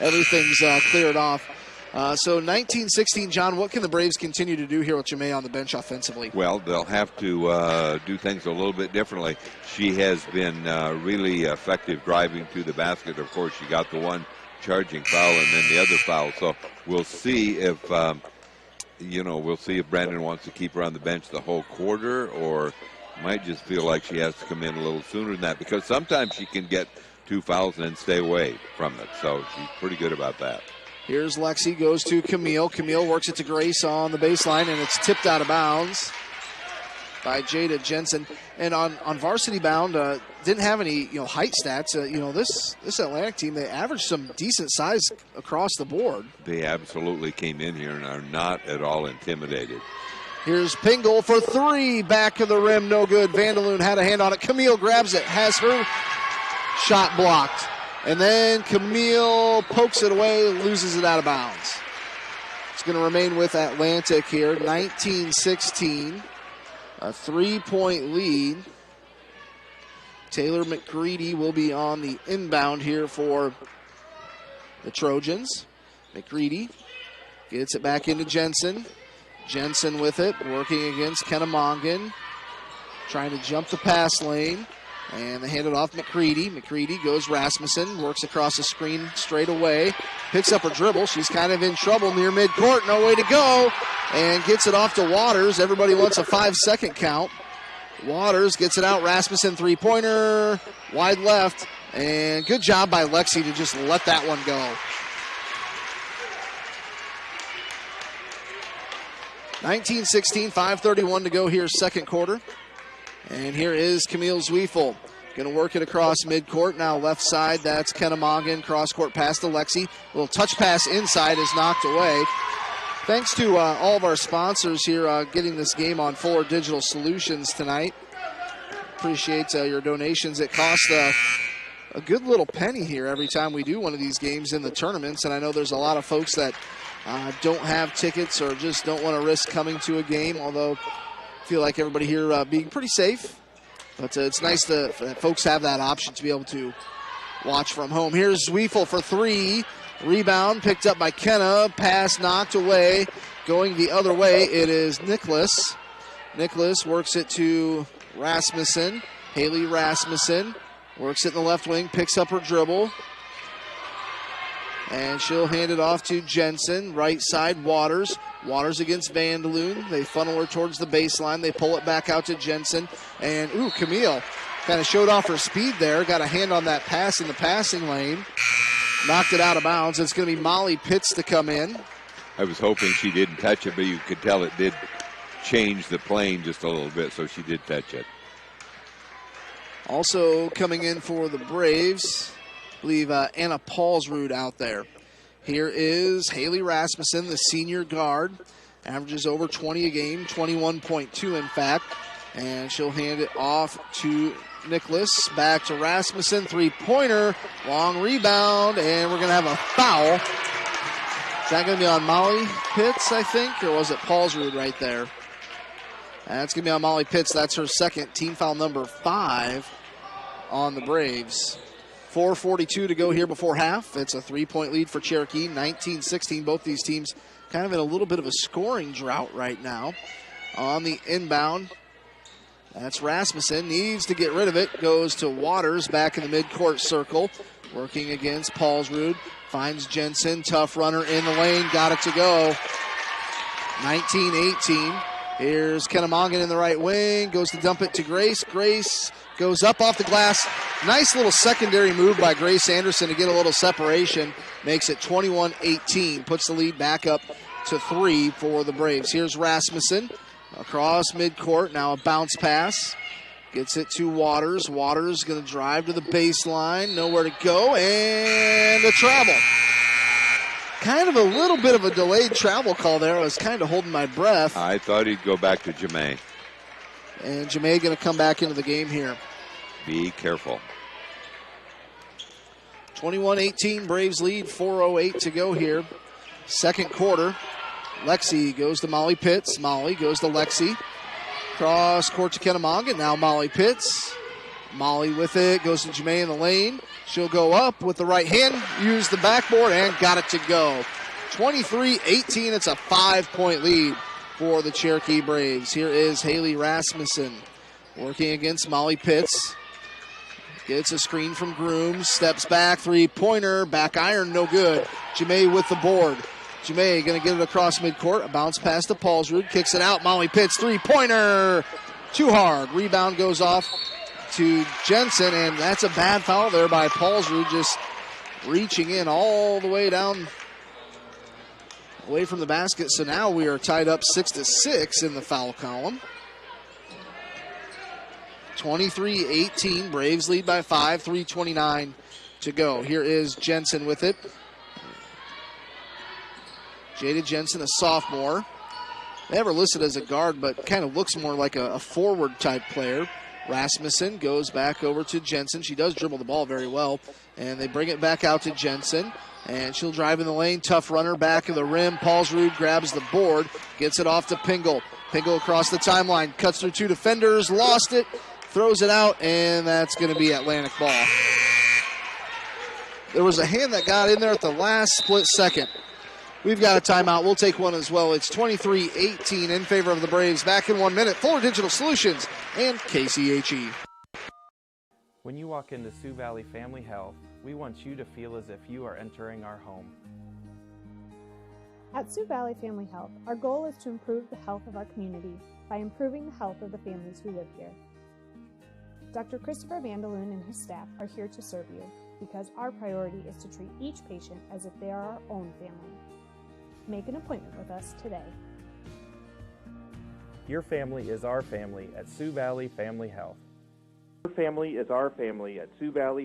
everything's cleared off. So 19-16, John, what can the Braves continue to do here with Jamae on the bench offensively? Well, they'll have to do things a little bit differently. She has been really effective driving to the basket. Of course, she got the one charging foul and then the other foul. So we'll see if, we'll see if Brandon wants to keep her on the bench the whole quarter, or might just feel like she has to come in a little sooner than that, because sometimes she can get 2 fouls and then stay away from it. So she's pretty good about that. Here's Lexi, goes to Camille. Camille works it to Grace on the baseline, and it's tipped out of bounds by Jada Jensen. And on Varsity Bound, didn't have any height stats. This Atlantic team, they averaged some decent size across the board. They absolutely came in here and are not at all intimidated. Here's Pingle for 3, back of the rim, no good. Vandaloon had a hand on it. Camille grabs it, has her shot blocked. And then Camille pokes it away, loses it out of bounds. It's going to remain with Atlantic here, 19-16. A 3-point lead. Taylor McCready will be on the inbound here for the Trojans. McCready gets it back into Jensen. Jensen with it, working against Kennemongan. Trying to jump the pass lane. And they hand it off McCready. McCready goes Rasmussen, works across the screen straight away. Picks up her dribble. She's kind of in trouble near midcourt. No way to go. And gets it off to Waters. Everybody wants a 5-second count. Waters gets it out. Rasmussen three-pointer. Wide left. And good job by Lexi to just let that one go. 19-16, 5:31 to go here, second quarter. And here is Camille Zwiefel. Going to work it across midcourt. Now left side, that's Kennemongan. Cross-court pass to Lexi. Little touch pass inside is knocked away. Thanks to all of our sponsors here getting this game on Fuller Digital Solutions tonight. Appreciate your donations. It costs a good little penny here every time we do one of these games in the tournaments. And I know there's a lot of folks that don't have tickets or just don't want to risk coming to a game, although feel like everybody here being pretty safe, but it's nice that folks have that option to be able to watch from home. Here's Zwiefel for 3. Rebound picked up by Kenna. Pass knocked away. Going the other way, it is Nicholas. Nicholas works it to Rasmussen. Haley Rasmussen works it in the left wing, picks up her dribble. And she'll hand it off to Jensen. Right side, Waters. Waters against Vandaloon. They funnel her towards the baseline. They pull it back out to Jensen. And, Camille kind of showed off her speed there. Got a hand on that pass in the passing lane. Knocked it out of bounds. It's going to be Molly Pitts to come in. I was hoping she didn't touch it, but you could tell it did change the plane just a little bit, so she did touch it. Also coming in for the Braves, I believe Anna Paulsrud out there. Here is Haley Rasmussen, the senior guard. Averages over 20 a game, 21.2 in fact. And she'll hand it off to Nicholas. Back to Rasmussen, three-pointer. Long rebound, and we're going to have a foul. Is that going to be on Molly Pitts, I think? Or was it Paulsrud right there? That's going to be on Molly Pitts. That's her second, team foul number 5 on the Braves. 4:42 to go here before half. It's a 3-point lead for Cherokee, 19-16. Both these teams kind of in a little bit of a scoring drought right now. On the inbound, that's Rasmussen. Needs to get rid of it. Goes to Waters back in the midcourt circle. Working against Paulsrud. Finds Jensen. Tough runner in the lane. Got it to go. 19-18. Here's Kennemongan in the right wing. Goes to dump it to Grace. Grace goes up off the glass. Nice little secondary move by Grace Anderson to get a little separation. Makes it 21-18. Puts the lead back up to 3 for the Braves. Here's Rasmussen across midcourt. Now a bounce pass. Gets it to Waters. Waters going to drive to the baseline. Nowhere to go. And a travel. Kind of a little bit of a delayed travel call there. I was kind of holding my breath. I thought he'd go back to Jamae. And Jamae going to come back into the game here. Be careful. 21-18, Braves lead, 4:08 to go here. Second quarter. Lexi goes to Molly Pitts. Molly goes to Lexi. Cross court to Kennemongan. Now Molly Pitts. Molly with it, goes to Jamae in the lane. She'll go up with the right hand, use the backboard, and got it to go. 23-18, it's a 5-point lead for the Cherokee Braves. Here is Haley Rasmussen working against Molly Pitts. Gets a screen from Grooms, steps back, three-pointer, back iron, no good. Jamae with the board. Jamae going to get it across midcourt, a bounce pass to Paulsrud, kicks it out, Molly Pitts, three-pointer, too hard. Rebound goes off to Jensen, and that's a bad foul there by Paulsrud, just reaching in all the way down, away from the basket. So now we are tied up 6-6 in the foul column. 23-18, Braves lead by 5, 3:29 to go. Here is Jensen with it. Jada Jensen, a sophomore. They have her listed as a guard, but kind of looks more like a forward type player. Rasmussen goes back over to Jensen. She does dribble the ball very well, and they bring it back out to Jensen. And she'll drive in the lane, tough runner, back of the rim. Paulsrud grabs the board, gets it off to Pingle. Pingle across the timeline, cuts through two defenders, lost it, throws it out, and that's going to be Atlantic ball. There was a hand that got in there at the last split second. We've got a timeout. We'll take one as well. It's 23-18 in favor of the Braves. Back in 1 minute. Fuller Digital Solutions and KCHE. When you walk into Sioux Valley Family Health, we want you to feel as if you are entering our home. At Sioux Valley Family Health, our goal is to improve the health of our community by improving the health of the families who live here. Dr. Christopher Vandaloon and his staff are here to serve you because our priority is to treat each patient as if they are our own family. Make an appointment with us today. Your family is our family at Sioux Valley Family Health. Your family is our family at Sioux Valley.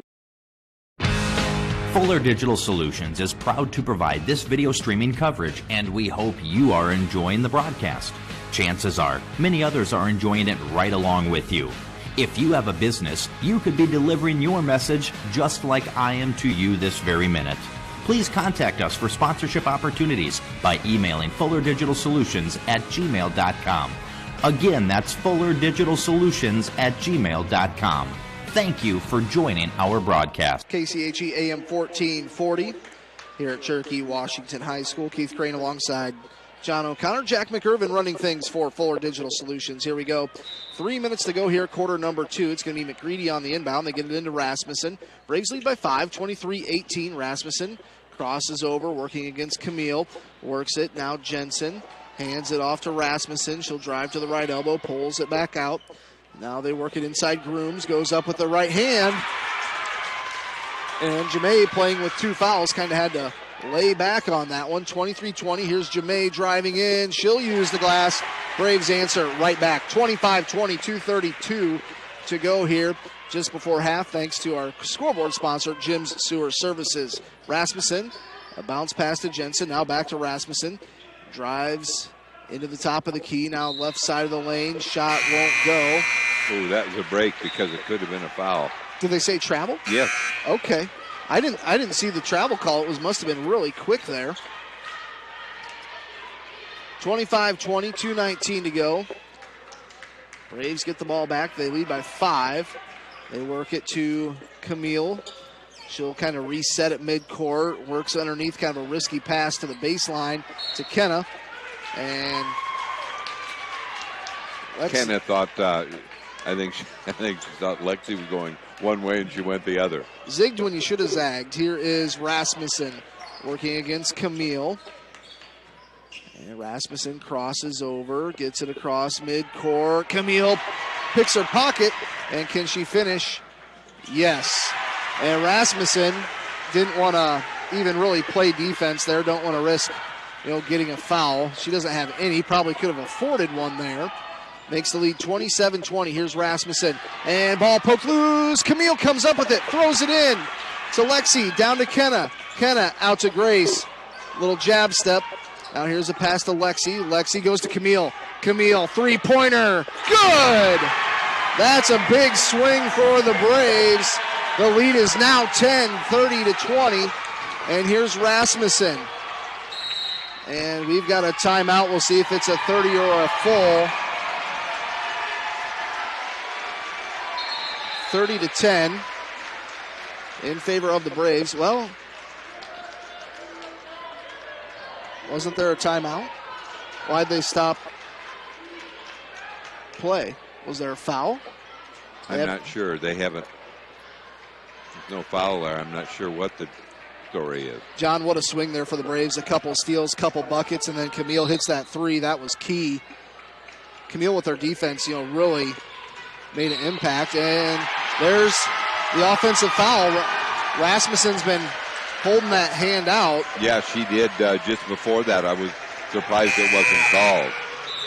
Fuller Digital Solutions is proud to provide this video streaming coverage, and we hope you are enjoying the broadcast. Chances are, many others are enjoying it right along with you. If you have a business, you could be delivering your message just like I am to you this very minute. Please contact us for sponsorship opportunities by emailing fullerdigitalsolutions@gmail.com. Again, that's fullerdigitalsolutions@gmail.com. Thank you for joining our broadcast. KCHE AM 1440 here at Cherokee Washington High School. Keith Crane alongside John O'Connor. Jack McIrvin running things for Fuller Digital Solutions. Here we go. 3 minutes to go here, quarter number 2. It's going to be McGreedy on the inbound. They get it into Rasmussen. Braves lead by 5, 23-18. Rasmussen crosses over, working against Camille. Works it. Now Jensen hands it off to Rasmussen. She'll drive to the right elbow, pulls it back out. Now they work it inside Grooms. Goes up with the right hand. And Jamae, playing with 2 fouls, kind of had to lay back on that one. 23-20. Here's Jamae driving in. She'll use the glass. Braves answer right back. 25-20, 2:32 to go here just before half, thanks to our scoreboard sponsor, Jim's Sewer Services. Rasmussen, a bounce pass to Jensen. Now back to Rasmussen. Drives into the top of the key. Now left side of the lane. Shot won't go. Oh, that was a break because it could have been a foul. Did they say travel? Yes. Okay. I didn't see the travel call. It must have been really quick there. 25-20, 2:19 to go. Braves get the ball back. They lead by 5. They work it to Camille. She'll kind of reset at midcourt. Works underneath, kind of a risky pass to the baseline to Kenna. And Kenna thought, I think she thought Lexi was going one way and she went the other. Zigged when you should have zagged. Here is Rasmussen working against Camille. And Rasmussen crosses over, gets it across midcourt. Camille picks her pocket, and can she finish? Yes. And Rasmussen didn't want to even really play defense there. Don't want to risk, getting a foul. She doesn't have any. Probably could have afforded one there. Makes the lead 27-20. Here's Rasmussen. And ball poked loose. Camille comes up with it. Throws it in to Lexi. Down to Kenna. Kenna out to Grace. Little jab step. Now here's a pass to Lexi. Lexi goes to Camille. Camille, three-pointer. Good! That's a big swing for the Braves. The lead is now 10, 30-20. And here's Rasmussen. And we've got a timeout. We'll see if it's a 30 or a full. 30-10 in favor of the Braves. Well, wasn't there a timeout? Why'd they stop play? Was there a foul? I'm not sure. They haven't. There's no foul there. I'm not sure what the story is. John, what a swing there for the Braves. A couple steals, couple buckets, and then Camille hits that three. That was key. Camille with their defense, really made an impact. And there's the offensive foul. Rasmussen's been holding that hand out. Yeah, she did just before that. I was surprised it wasn't called.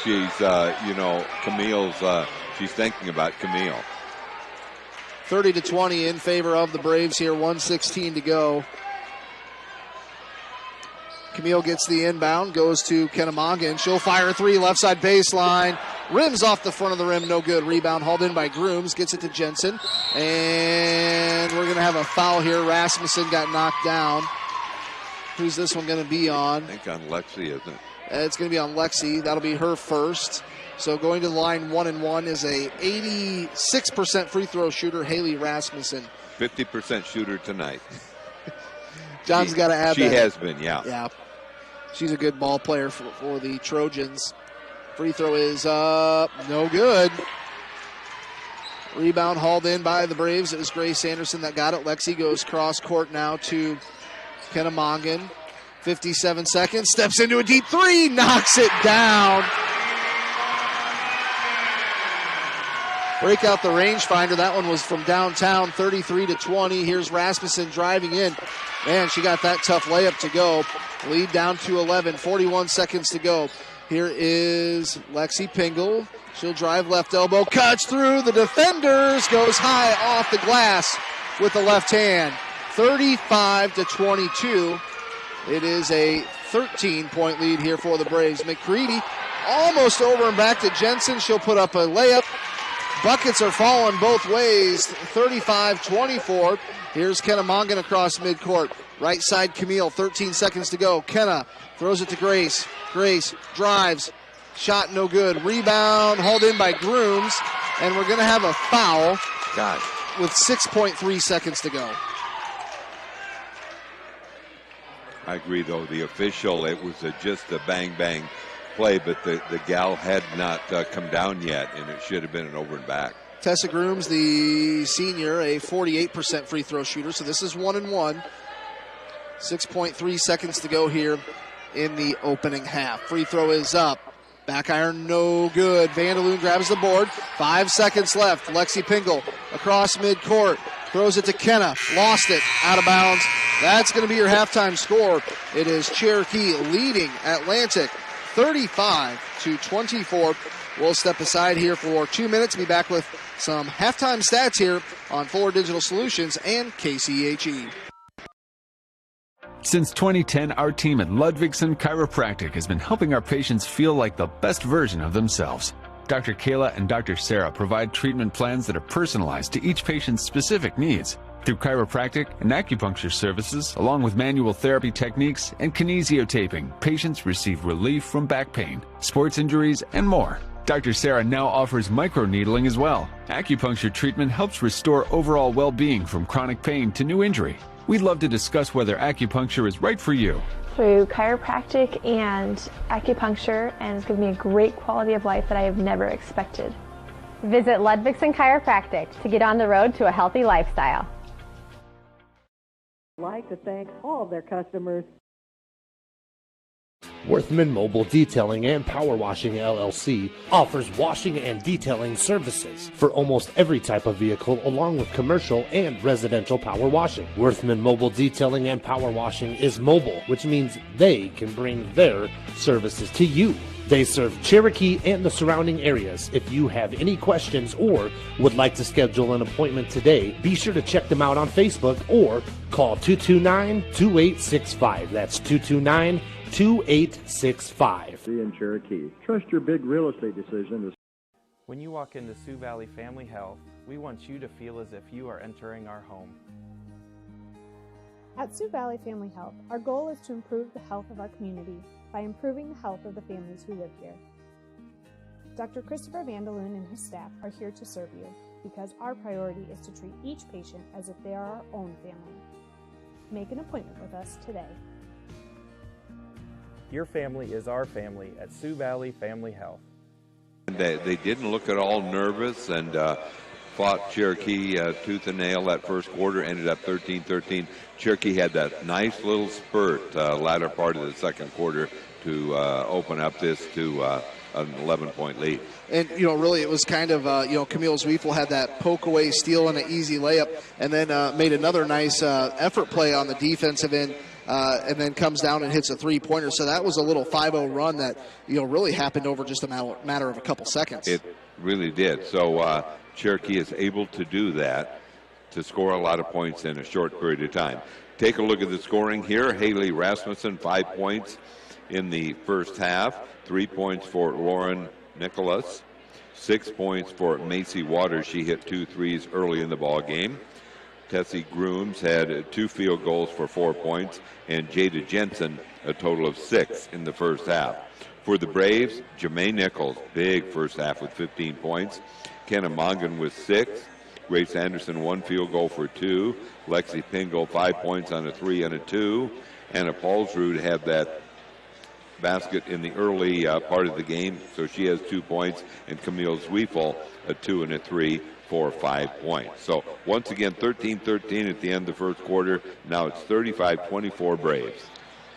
She's, Camille's, she's thinking about Camille. 30-20 in favor of the Braves here, 1:16 to go. Camille gets the inbound, goes to Kennemongan. She'll fire a three, left side baseline. Rims off the front of the rim, no good. Rebound hauled in by Grooms, gets it to Jensen. And we're going to have a foul here. Rasmussen got knocked down. Who's this one going to be on? I think on Lexi, isn't it? It's going to be on Lexi. That'll be her first. So going to the line 1-1 is a 86% free throw shooter, Haley Rasmussen. 50% shooter tonight. John's got to add that. She has been, yeah. Yeah. She's a good ball player for the Trojans. Free throw is up. No good. Rebound hauled in by the Braves. It was Grace Anderson that got it. Lexi goes cross court now to Kennemongan. 57 seconds. Steps into a deep three. Knocks it down. Break out the rangefinder. That one was from downtown, 33-20. Here's Rasmussen driving in. Man, she got that tough layup to go. Lead down to 11, 41 seconds to go. Here is Lexi Pingle. She'll drive left elbow, cuts through the defenders, goes high off the glass with the left hand. 35-22. It is a 13-point lead here for the Braves. McCready almost over and back to Jensen. She'll put up a layup. Buckets are falling both ways, 35-24. Here's Kennemongan across midcourt. Right side, Camille, 13 seconds to go. Kenna throws it to Grace. Grace drives. Shot no good. Rebound hauled in by Grooms. And we're going to have a foul with 6.3 seconds to go. I agree, though. The official, it was just a bang-bang play, but the gal had not come down yet, and it should have been an over and back. Tessa Grooms, the senior, a 48% free throw shooter, so this is 1-1. 6.3 seconds to go here in the opening half. Free throw is up. Back iron, no good. Vandaloon grabs the board. 5 seconds left. Lexi Pingle across midcourt. Throws it to Kenna. Lost it. Out of bounds. That's going to be your halftime score. It is Cherokee leading Atlantic 35-24. We'll step aside here for 2 minutes. Be back with some halftime stats here on Fuller Digital Solutions and KCHE. Since 2010, our team at Ludwigson Chiropractic has been helping our patients feel like the best version of themselves. Dr. Kayla and Dr. Sarah provide treatment plans that are personalized to each patient's specific needs. Through chiropractic and acupuncture services, along with manual therapy techniques and kinesiotaping, patients receive relief from back pain, sports injuries, and more. Dr. Sarah now offers microneedling as well. Acupuncture treatment helps restore overall well-being from chronic pain to new injury. We'd love to discuss whether acupuncture is right for you. Through chiropractic and acupuncture, and it's given me a great quality of life that I have never expected. Visit Ludwigson Chiropractic to get on the road to a healthy lifestyle. I'd like to thank all of their customers. Worthman Mobile Detailing and Power Washing LLC offers washing and detailing services for almost every type of vehicle, along with commercial and residential power washing. Worthman Mobile Detailing and Power Washing is mobile, which means they can bring their services to you. They serve Cherokee and the surrounding areas. If you have any questions or would like to schedule an appointment today, be sure to check them out on Facebook or call 229-2865. That's 229-2865. In Cherokee. Trust your big real estate decision. When you walk into Sioux Valley Family Health, we want you to feel as if you are entering our home. At Sioux Valley Family Health, our goal is to improve the health of our community by improving the health of the families who live here. Dr. Christopher Vandaloon and his staff are here to serve you because our priority is to treat each patient as if they are our own family. Make an appointment with us today. Your family is our family at Sioux Valley Family Health. They didn't look at all nervous and fought Cherokee tooth and nail that first quarter, ended up 13-13. Cherokee had that nice little spurt latter part of the second quarter to open up this to an 11-point lead. And, really it was kind of, Camille Zwiefel had that poke away steal and an easy layup, and then made another nice effort play on the defensive end, and then comes down and hits a three-pointer. So that was a little 5-0 run that, really happened over just a matter of a couple seconds. It really did. So Cherokee is able to do that, to score a lot of points in a short period of time. Take a look at the scoring here. Haley Rasmussen, 5 points in the first half. 3 points for Lauren Nicholas. 6 points for Macy Waters. She hit 2 threes early in the ball game. Tessie Grooms had 2 field goals for 4 points, and Jada Jensen a total of 6 in the first half. For the Braves, Jermaine Nichols, big first half with 15 points. Kenna Mongan with 6. Grace Anderson, 1 field goal for 2. Lexi Pingle, 5 points on a 3 and a 2. Anna Paulsrud had that basket in the early part of the game, so she has 2 points. And Camille Zwiefel, a 2 and a 3 for 5 points. So once again, 13-13 at the end of the first quarter. Now it's 35-24 Braves.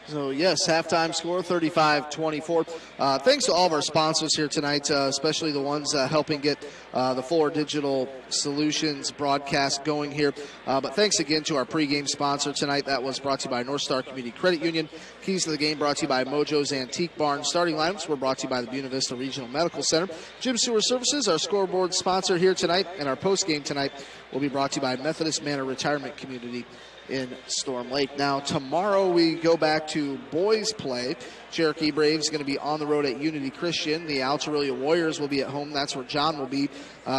So, yes, halftime score, 35-24. Thanks to all of our sponsors here tonight, especially the ones helping get the Fuller Digital Solutions broadcast going here. But thanks again to our pregame sponsor tonight. That was brought to you by North Star Community Credit Union. Keys to the game brought to you by Mojo's Antique Barn. Starting lineups were brought to you by the Buena Vista Regional Medical Center. Jim Sewer Services, our scoreboard sponsor here tonight. And our postgame tonight will be brought to you by Methodist Manor Retirement Community in Storm Lake. Now, tomorrow we go back to boys play. Cherokee Braves going to be on the road at Unity Christian. The Altarelia Warriors will be at home. That's where John will be.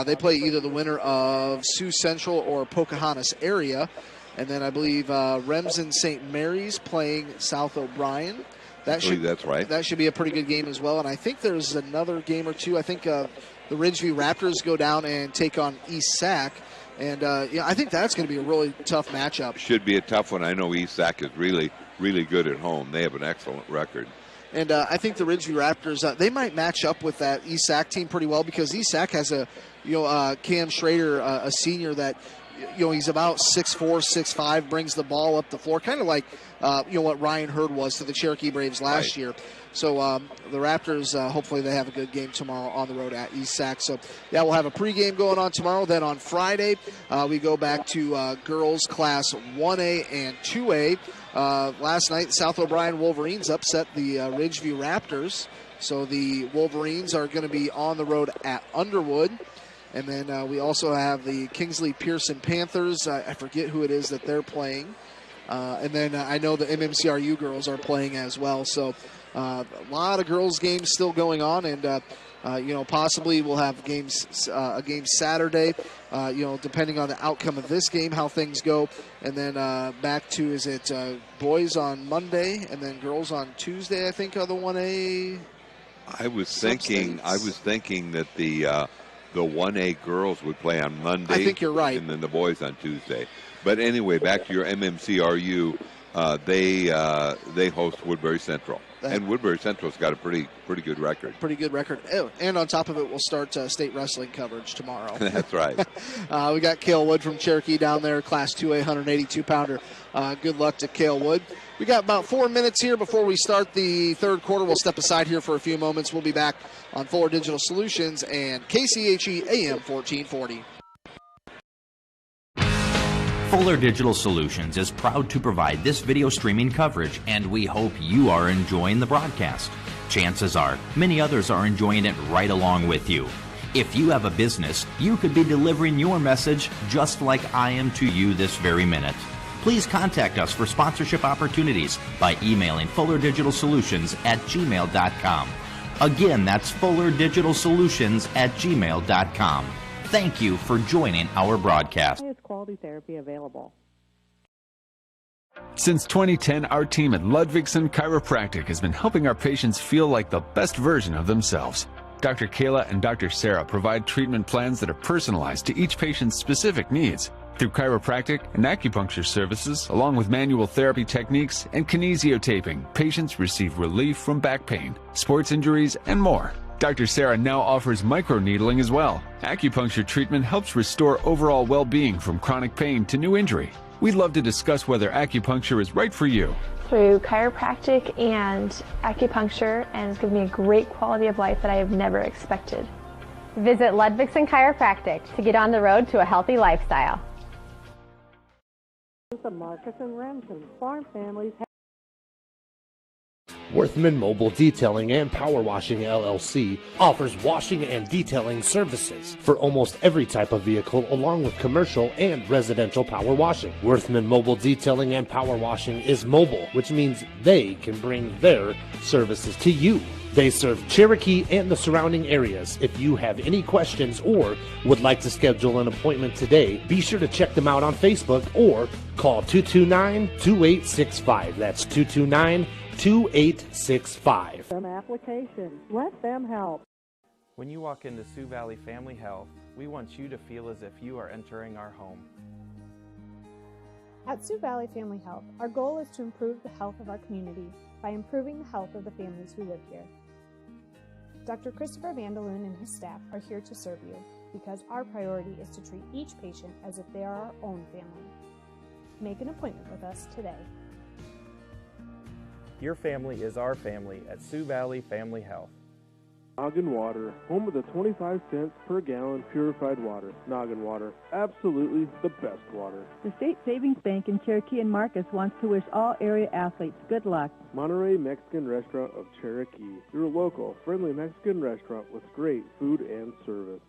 They play either the winner of Sioux Central or Pocahontas area. And then I believe Remsen St. Mary's playing South O'Brien. That's right. That should be a pretty good game as well. And I think there's another game or two. I think the Ridgeview Raptors go down and take on East Sac. And, I think that's going to be a really tough matchup. Should be a tough one. I know East Sac is really, really good at home. They have an excellent record. And I think the Ridgeview Raptors, they might match up with that East Sac team pretty well, because East Sac has Cam Schrader, a senior that, he's about 6'4", 6'5", brings the ball up the floor, kind of like, what Ryan Hurd was to the Cherokee Braves last year. So the Raptors, hopefully they have a good game tomorrow on the road at East Sac. So, yeah, we'll have a pregame going on tomorrow. Then on Friday, we go back to girls class 1A and 2A. Last night, South O'Brien Wolverines upset the Ridgeview Raptors. So the Wolverines are going to be on the road at Underwood. And then we also have the Kingsley Pearson Panthers. I forget who it is that they're playing. And then I know the MMCRU girls are playing as well. So a lot of girls games still going on, and possibly we'll have a game Saturday, depending on the outcome of this game, how things go. And then back to, is it boys on Monday and then girls on Tuesday, I think, are the 1A. I was thinking that the 1A girls would play on Monday. I think you're right. And then the boys on Tuesday. But anyway, back to your MMCRU, they host Woodbury Central. And Woodbury Central's got a pretty good record. Pretty good record. Oh, and on top of it, we'll start state wrestling coverage tomorrow. That's right. We got Cale Wood from Cherokee down there, Class 2A, 182-pounder. Good luck to Cale Wood. We got about 4 minutes here before we start the third quarter. We'll step aside here for a few moments. We'll be back on Fuller Digital Solutions and KCHE AM 1440. Fuller Digital Solutions is proud to provide this video streaming coverage, and we hope you are enjoying the broadcast. Chances are, many others are enjoying it right along with you. If you have a business, you could be delivering your message just like I am to you this very minute. Please contact us for sponsorship opportunities by emailing fullerdigitalsolutions@gmail.com. Again, that's fullerdigitalsolutions@gmail.com. Thank you for joining our broadcast. Is quality therapy available? Since 2010, our team at Ludwigson Chiropractic has been helping our patients feel like the best version of themselves. Dr. Kayla and Dr. Sarah provide treatment plans that are personalized to each patient's specific needs. Through chiropractic and acupuncture services, along with manual therapy techniques and kinesiotaping, patients receive relief from back pain, sports injuries, and more. Dr. Sarah now offers microneedling as well. Acupuncture treatment helps restore overall well-being from chronic pain to new injury. We'd love to discuss whether acupuncture is right for you. Through chiropractic and acupuncture, and it's given me a great quality of life that I have never expected. Visit Ludwigson Chiropractic to get on the road to a healthy lifestyle. The Marcus and Remsen farm families. Worthman Mobile Detailing and Power Washing LLC offers washing and detailing services for almost every type of vehicle, along with commercial and residential power washing. Worthman Mobile Detailing and Power Washing is mobile, which means they can bring their services to you. They serve Cherokee and the surrounding areas. If you have any questions or would like to schedule an appointment today, be sure to check them out on Facebook or call 229-2865. That's 229-2865. Some applications. Let them help. When you walk into Sioux Valley Family Health, we want you to feel as if you are entering our home. At Sioux Valley Family Health, our goal is to improve the health of our community by improving the health of the families who live here. Dr. Christopher Vandeloon and his staff are here to serve you because our priority is to treat each patient as if they are our own family. Make an appointment with us today. Your family is our family at Sioux Valley Family Health. Noggin Water, home of the 25 cents per gallon purified water. Noggin Water, absolutely the best water. The State Savings Bank in Cherokee and Marcus wants to wish all area athletes good luck. Monterey Mexican Restaurant of Cherokee, your local, friendly Mexican restaurant with great food and service.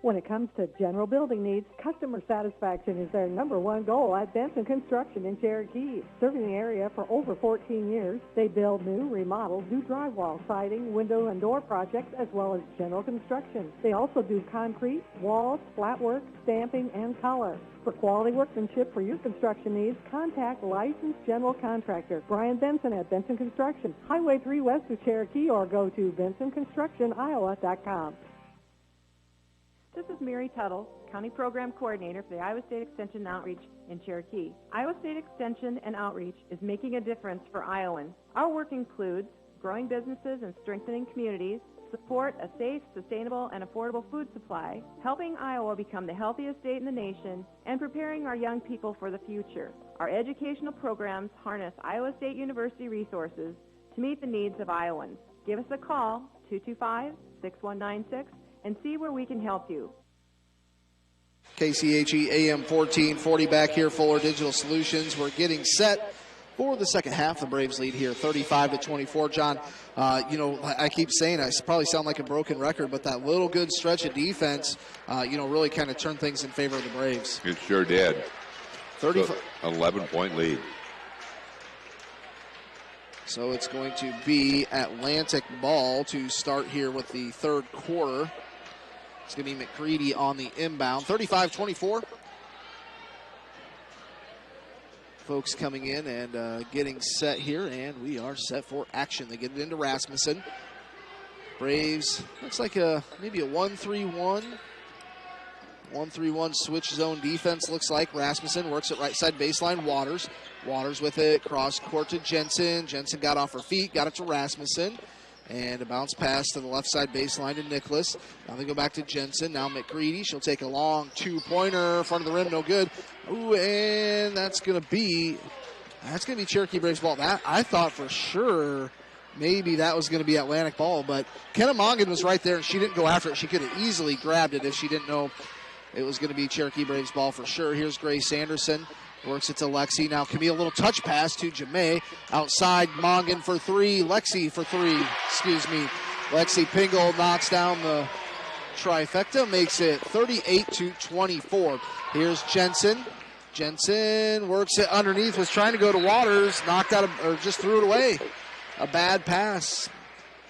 When it comes to general building needs, customer satisfaction is their #1 goal at Benson Construction in Cherokee. Serving the area for over 14 years, they build new, remodel, do drywall, siding, window and door projects, as well as general construction. They also do concrete, walls, flat work, stamping, and color. For quality workmanship for your construction needs, contact licensed general contractor Brian Benson at Benson Construction, Highway 3 west of Cherokee, or go to bensonconstructioniowa.com. This is Mary Tuttle, County Program Coordinator for the Iowa State Extension and Outreach in Cherokee. Iowa State Extension and Outreach is making a difference for Iowans. Our work includes growing businesses and strengthening communities, support a safe, sustainable, and affordable food supply, helping Iowa become the healthiest state in the nation, and preparing our young people for the future. Our educational programs harness Iowa State University resources to meet the needs of Iowans. Give us a call, 225-6196, and see where we can help you. KCHE AM 1440 back here, Fuller Digital Solutions. We're getting set for the second half. The Braves lead here 35-24. John, I keep saying I probably sound like a broken record, but that little good stretch of defense, really kind of turned things in favor of the Braves. It sure did. 11-point lead. So it's going to be Atlantic ball to start here with the third quarter. It's going to be McCready on the inbound. 35-24. Folks coming in and getting set here, and we are set for action. They get it into Rasmussen. Braves, looks like maybe a 1-3-1. 1-3-1 switch zone defense, looks like. Rasmussen works it right side baseline. Waters with it, cross court to Jensen. Jensen got off her feet, got it to Rasmussen. And a bounce pass to the left side baseline to Nicholas. Now they go back to Jensen. Now McCready. She'll take a long two-pointer. Front of the rim, no good. Ooh, and that's going to be Cherokee Braves ball. That I thought for sure maybe that was going to be Atlantic ball, but Kenna Mongan was right there, and she didn't go after it. She could have easily grabbed it if she didn't know it was going to be Cherokee Braves ball for sure. Here's Grace Anderson. Works it to Lexi. Now Camille, a little touch pass to Jamae. Outside, Mongan for three. Lexi for three. Lexi Pingle knocks down the trifecta. Makes it 38-24. Here's Jensen. Jensen works it underneath. Was trying to go to Waters. Knocked out, or just threw it away. A bad pass.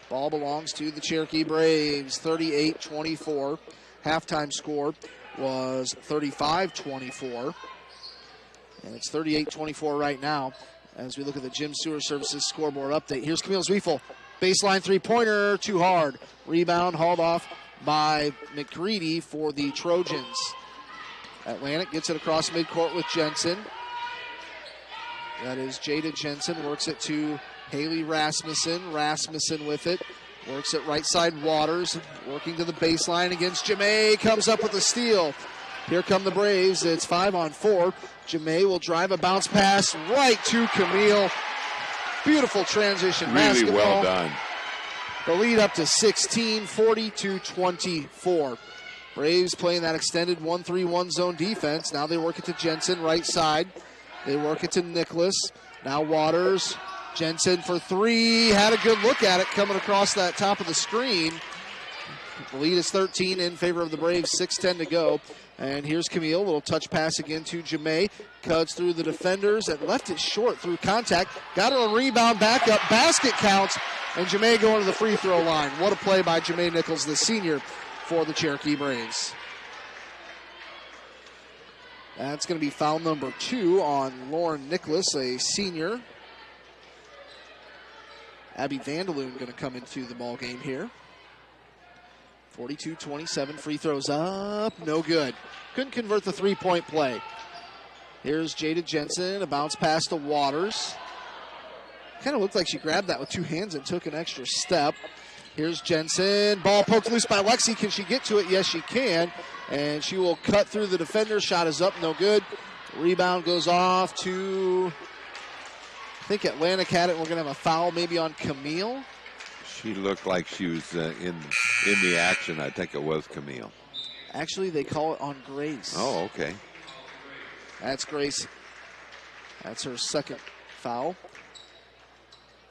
Ball belongs to the Cherokee Braves. 38-24. Halftime score was 35-24. And it's 38-24 right now as we look at the Gym Sewer Services scoreboard update. Here's Camille Zwiefel. Baseline three-pointer, too hard. Rebound hauled off by McCready for the Trojans. Atlantic gets it across midcourt with Jensen. That is Jada Jensen, works it to Haley Rasmussen. Rasmussen with it. Works it right side Waters. Working to the baseline against Jamae. Comes up with a steal. Here come the Braves. It's 5-on-4. Jamae will drive a bounce pass right to Camille. Beautiful transition really basketball. Well done. The lead up to 16, 42-24. Braves playing that extended 1-3-1 zone defense. Now they work it to Jensen, right side. They work it to Nicholas. Now Waters. Jensen for three. Had a good look at it coming across that top of the screen. The lead is 13 in favor of the Braves. 6:10 to go. And here's Camille. Little touch pass again to Jamae. Cuts through the defenders and left it short through contact. Got her on rebound, back up. Basket counts. And Jamae going to the free throw line. What a play by Jamae Nichols, the senior, for the Cherokee Braves. That's going to be foul number 2 on Lauren Nicholas, a senior. Abby Vandaloon going to come into the ball game here. 42-27, free throws up, no good. Couldn't convert the three-point play. Here's Jada Jensen, a bounce pass to Waters. Kind of looked like she grabbed that with 2 hands and took an extra step. Here's Jensen, ball poked loose by Lexi. Can she get to it? Yes, she can. And she will cut through the defender. Shot is up, no good. Rebound goes off to, I think Atlantic had it. We're going to have a foul maybe on Camille. She looked like she was in the action. I think it was Camille. Actually, they call it on Grace. Oh, okay. That's Grace. That's her second foul.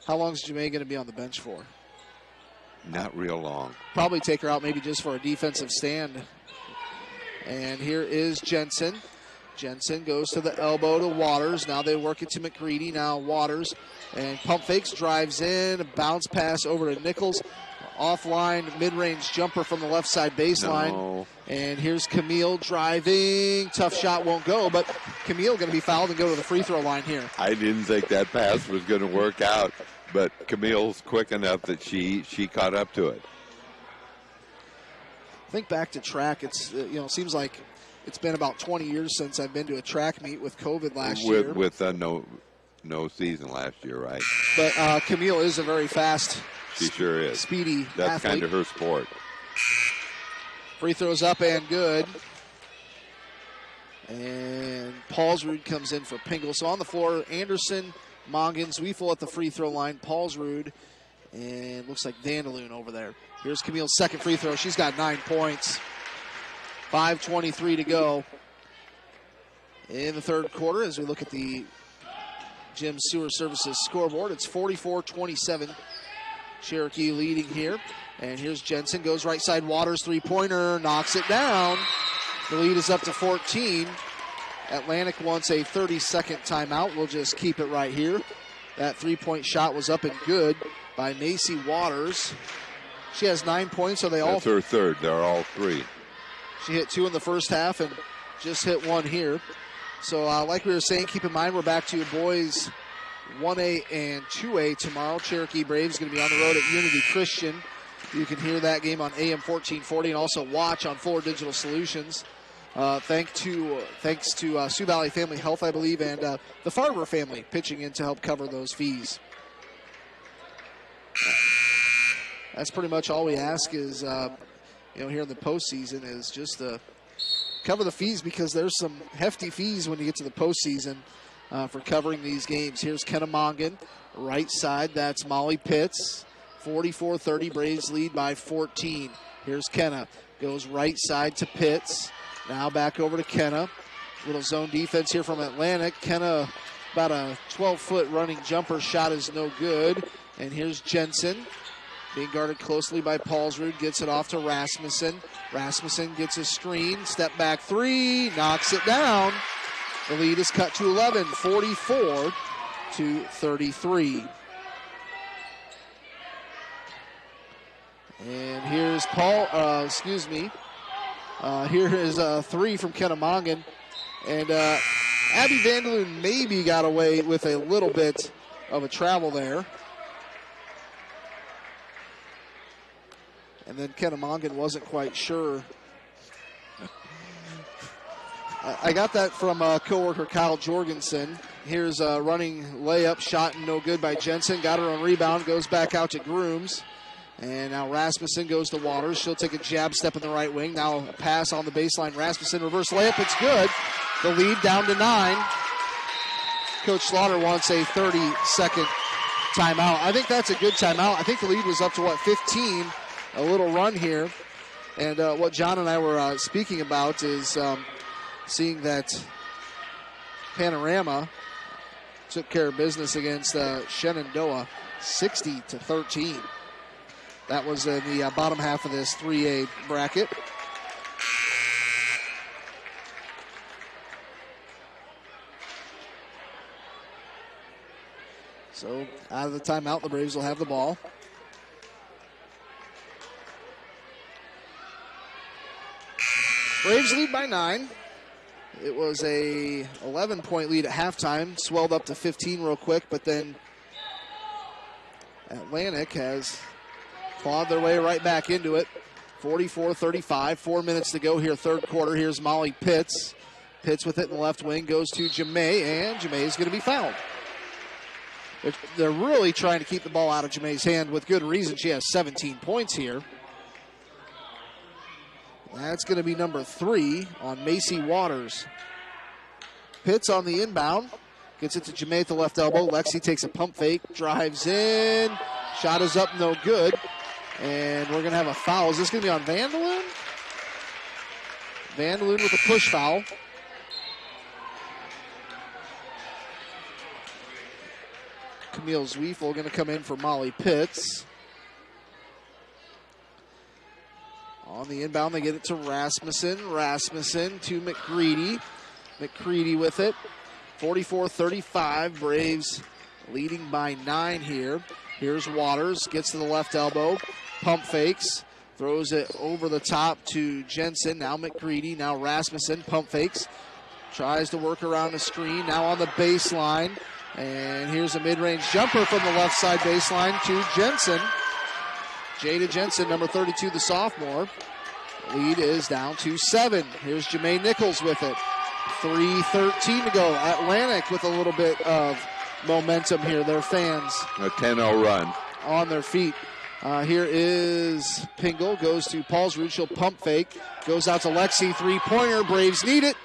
How long is Jamae going to be on the bench for? Not real long. Probably take her out maybe just for a defensive stand. And here is Jensen. Jensen goes to the elbow to Waters. Now they work it to McCready. Now Waters. And pump fakes, drives in. A bounce pass over to Nichols. Offline, mid-range jumper from the left side baseline. No. And here's Camille driving. Tough shot won't go, but Camille going to be fouled and go to the free throw line here. I didn't think that pass was going to work out, but Camille's quick enough that she caught up to it. Think back to track. It's seems like it's been about 20 years since I've been to a track meet with COVID last year. With no season last year, right? But Camille is a very fast, she sure is, speedy That's athlete. kind of her sport. Free throws up and good. And Paulsrud comes in for Pingle. So on the floor, Anderson, Mongan, Zwiefel at the free throw line, Paulsrud, and looks like Vandaloon over there. Here's Camille's second free throw. She's got 9 points. 5:23 to go in the third quarter as we look at the Gym Sewer Services scoreboard. It's 44-27. Cherokee leading here. And here's Jensen, goes right side, Waters three-pointer, knocks it down. The lead is up to 14. Atlantic wants a 30-second timeout. We'll just keep it right here. That three-point shot was up and good by Macy Waters. She has 9 points, so That's her third. They're all 3. She hit 2 in the first half and just hit 1 here. So like we were saying, keep in mind we're back to boys 1A and 2A tomorrow. Cherokee Braves going to be on the road at Unity Christian. You can hear that game on AM 1440 and also watch on Fuller Digital Solutions. Thanks to Sioux Valley Family Health, I believe, and the Farber family pitching in to help cover those fees. That's pretty much all we ask is, here in the postseason is just cover the fees, because there's some hefty fees when you get to the postseason for covering these games. Here's Kenna Mongan, right side. That's Molly Pitts. 44-30, Braves lead by 14. Here's Kenna, goes right side to Pitts. Now back over to Kenna. Little zone defense here from Atlantic. Kenna, about a 12-foot running jumper, shot is no good. And here's Jensen, being guarded closely by Paulsrud, gets it off to Rasmussen. Rasmussen gets a screen, step back three, knocks it down. The lead is cut to 11, 44-33. And here's here is a 3 from Kenna Mongan. And Abby Vanderloon maybe got away with a little bit of a travel there. And then Kenna Mongan wasn't quite sure. I got that from coworker Kyle Jorgensen. Here's a running layup, shot and no good by Jensen. Got her on rebound, goes back out to Grooms. And now Rasmussen goes to Waters. She'll take a jab step in the right wing. Now a pass on the baseline. Rasmussen reverse layup. It's good. The lead down to 9. Coach Slaughter wants a 30-second timeout. I think that's a good timeout. I think the lead was up to, 15? A little run here. And what John and I were speaking about is seeing that Panorama took care of business against Shenandoah 60-13. That was in the bottom half of this 3A bracket. So out of the timeout, the Braves will have the ball. Braves lead by 9. It was a 11-point lead at halftime, swelled up to 15 real quick, but then Atlantic has clawed their way right back into it. 44-35, 4 minutes to go here, third quarter. Here's Molly Pitts. Pitts with it in the left wing, goes to Jamae, and Jamae is going to be fouled. They're really trying to keep the ball out of Jamae's hand with good reason. She has 17 points here. That's going to be number 3 on Macy Waters. Pitts on the inbound. Gets it to Jamae at the left elbow. Lexi takes a pump fake, drives in. Shot is up, no good. And we're going to have a foul. Is this going to be on Vanderloon? Vanderloon with a push foul. Camille Zwiefel going to come in for Molly Pitts. On the inbound, they get it to Rasmussen. Rasmussen to McCready. McCready with it. 44-35. Braves leading by 9 here. Here's Waters. Gets to the left elbow. Pump fakes. Throws it over the top to Jensen. Now McCready. Now Rasmussen. Pump fakes. Tries to work around the screen. Now on the baseline. And here's a mid-range jumper from the left side baseline to Jensen. Jada Jensen, number 32, the sophomore. Lead is down to 7. Here's Jamae Nichols with it. 3:13 to go. Atlantic with a little bit of momentum here. Their fans. A 10-0 run. On their feet. Here is Pingle. Goes to Paulsrud. She'll pump fake. Goes out to Lexi. Three-pointer. Braves need it.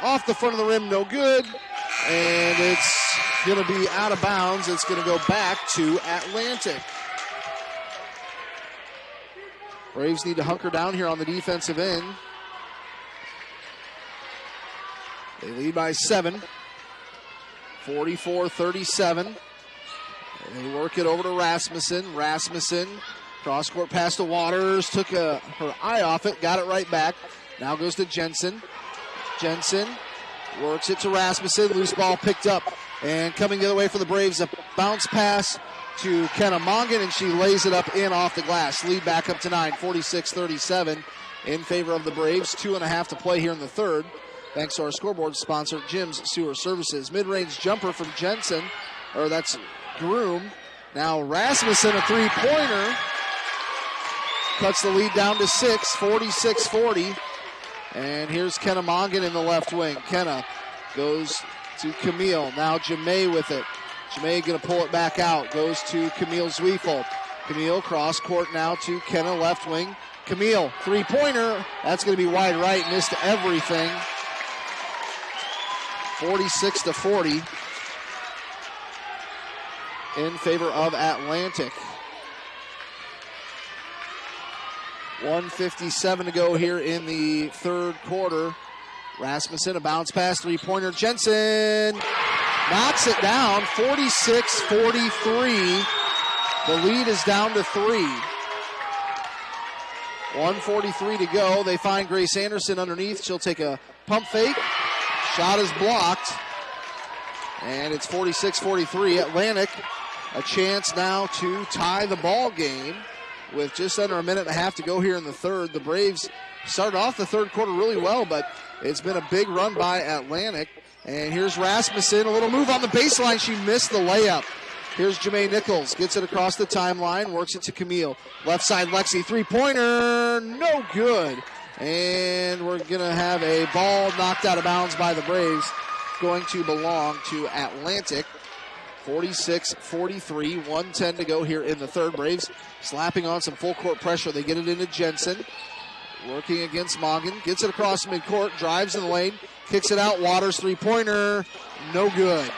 Off the front of the rim. No good. And it's going to be out of bounds. It's going to go back to Atlantic. Braves need to hunker down here on the defensive end. They lead by 7. 44-37. They work it over to Rasmussen. Rasmussen, cross-court pass to Waters. Took her eye off it. Got it right back. Now goes to Jensen. Jensen works it to Rasmussen. Loose ball picked up. And coming the other way for the Braves, a bounce pass to Kenna Mongan, and she lays it up in off the glass. Lead back up to 9, 46-37 in favor of the Braves. 2.5 to play here in the third. Thanks to our scoreboard sponsor, Jim's Sewer Services. Mid-range jumper from Jensen, or that's Groom. Now Rasmussen, a three-pointer. Cuts the lead down to 6, 46-40. And here's Kenna Mongan in the left wing. Kenna goes to Camille. Now Jamae with it. Jamae going to pull it back out. Goes to Camille Zwiefel. Camille cross court now to Kenna left wing. Camille, three-pointer. That's going to be wide right. Missed everything. 46-40 in favor of Atlantic. 1:57 to go here in the third quarter. Rasmussen, a bounce pass, three-pointer. Jensen knocks it down, 46-43. The lead is down to 3. 1:43 to go. They find Grace Anderson underneath. She'll take a pump fake. Shot is blocked. And it's 46-43. Atlantic, a chance now to tie the ball game with just under a minute and a half to go here in the third. The Braves started off the third quarter really well, but it's been a big run by Atlantic. And here's Rasmussen, a little move on the baseline. She missed the layup. Here's Jamae Nichols, gets it across the timeline, works it to Camille. Left side, Lexi, three-pointer, no good. And we're going to have a ball knocked out of bounds by the Braves, going to belong to Atlantic. 46-43, 1:10 to go here in the third. Braves slapping on some full court pressure. They get it into Jensen, working against Mongan, gets it across midcourt, drives in the lane, kicks it out, Waters three-pointer, no good.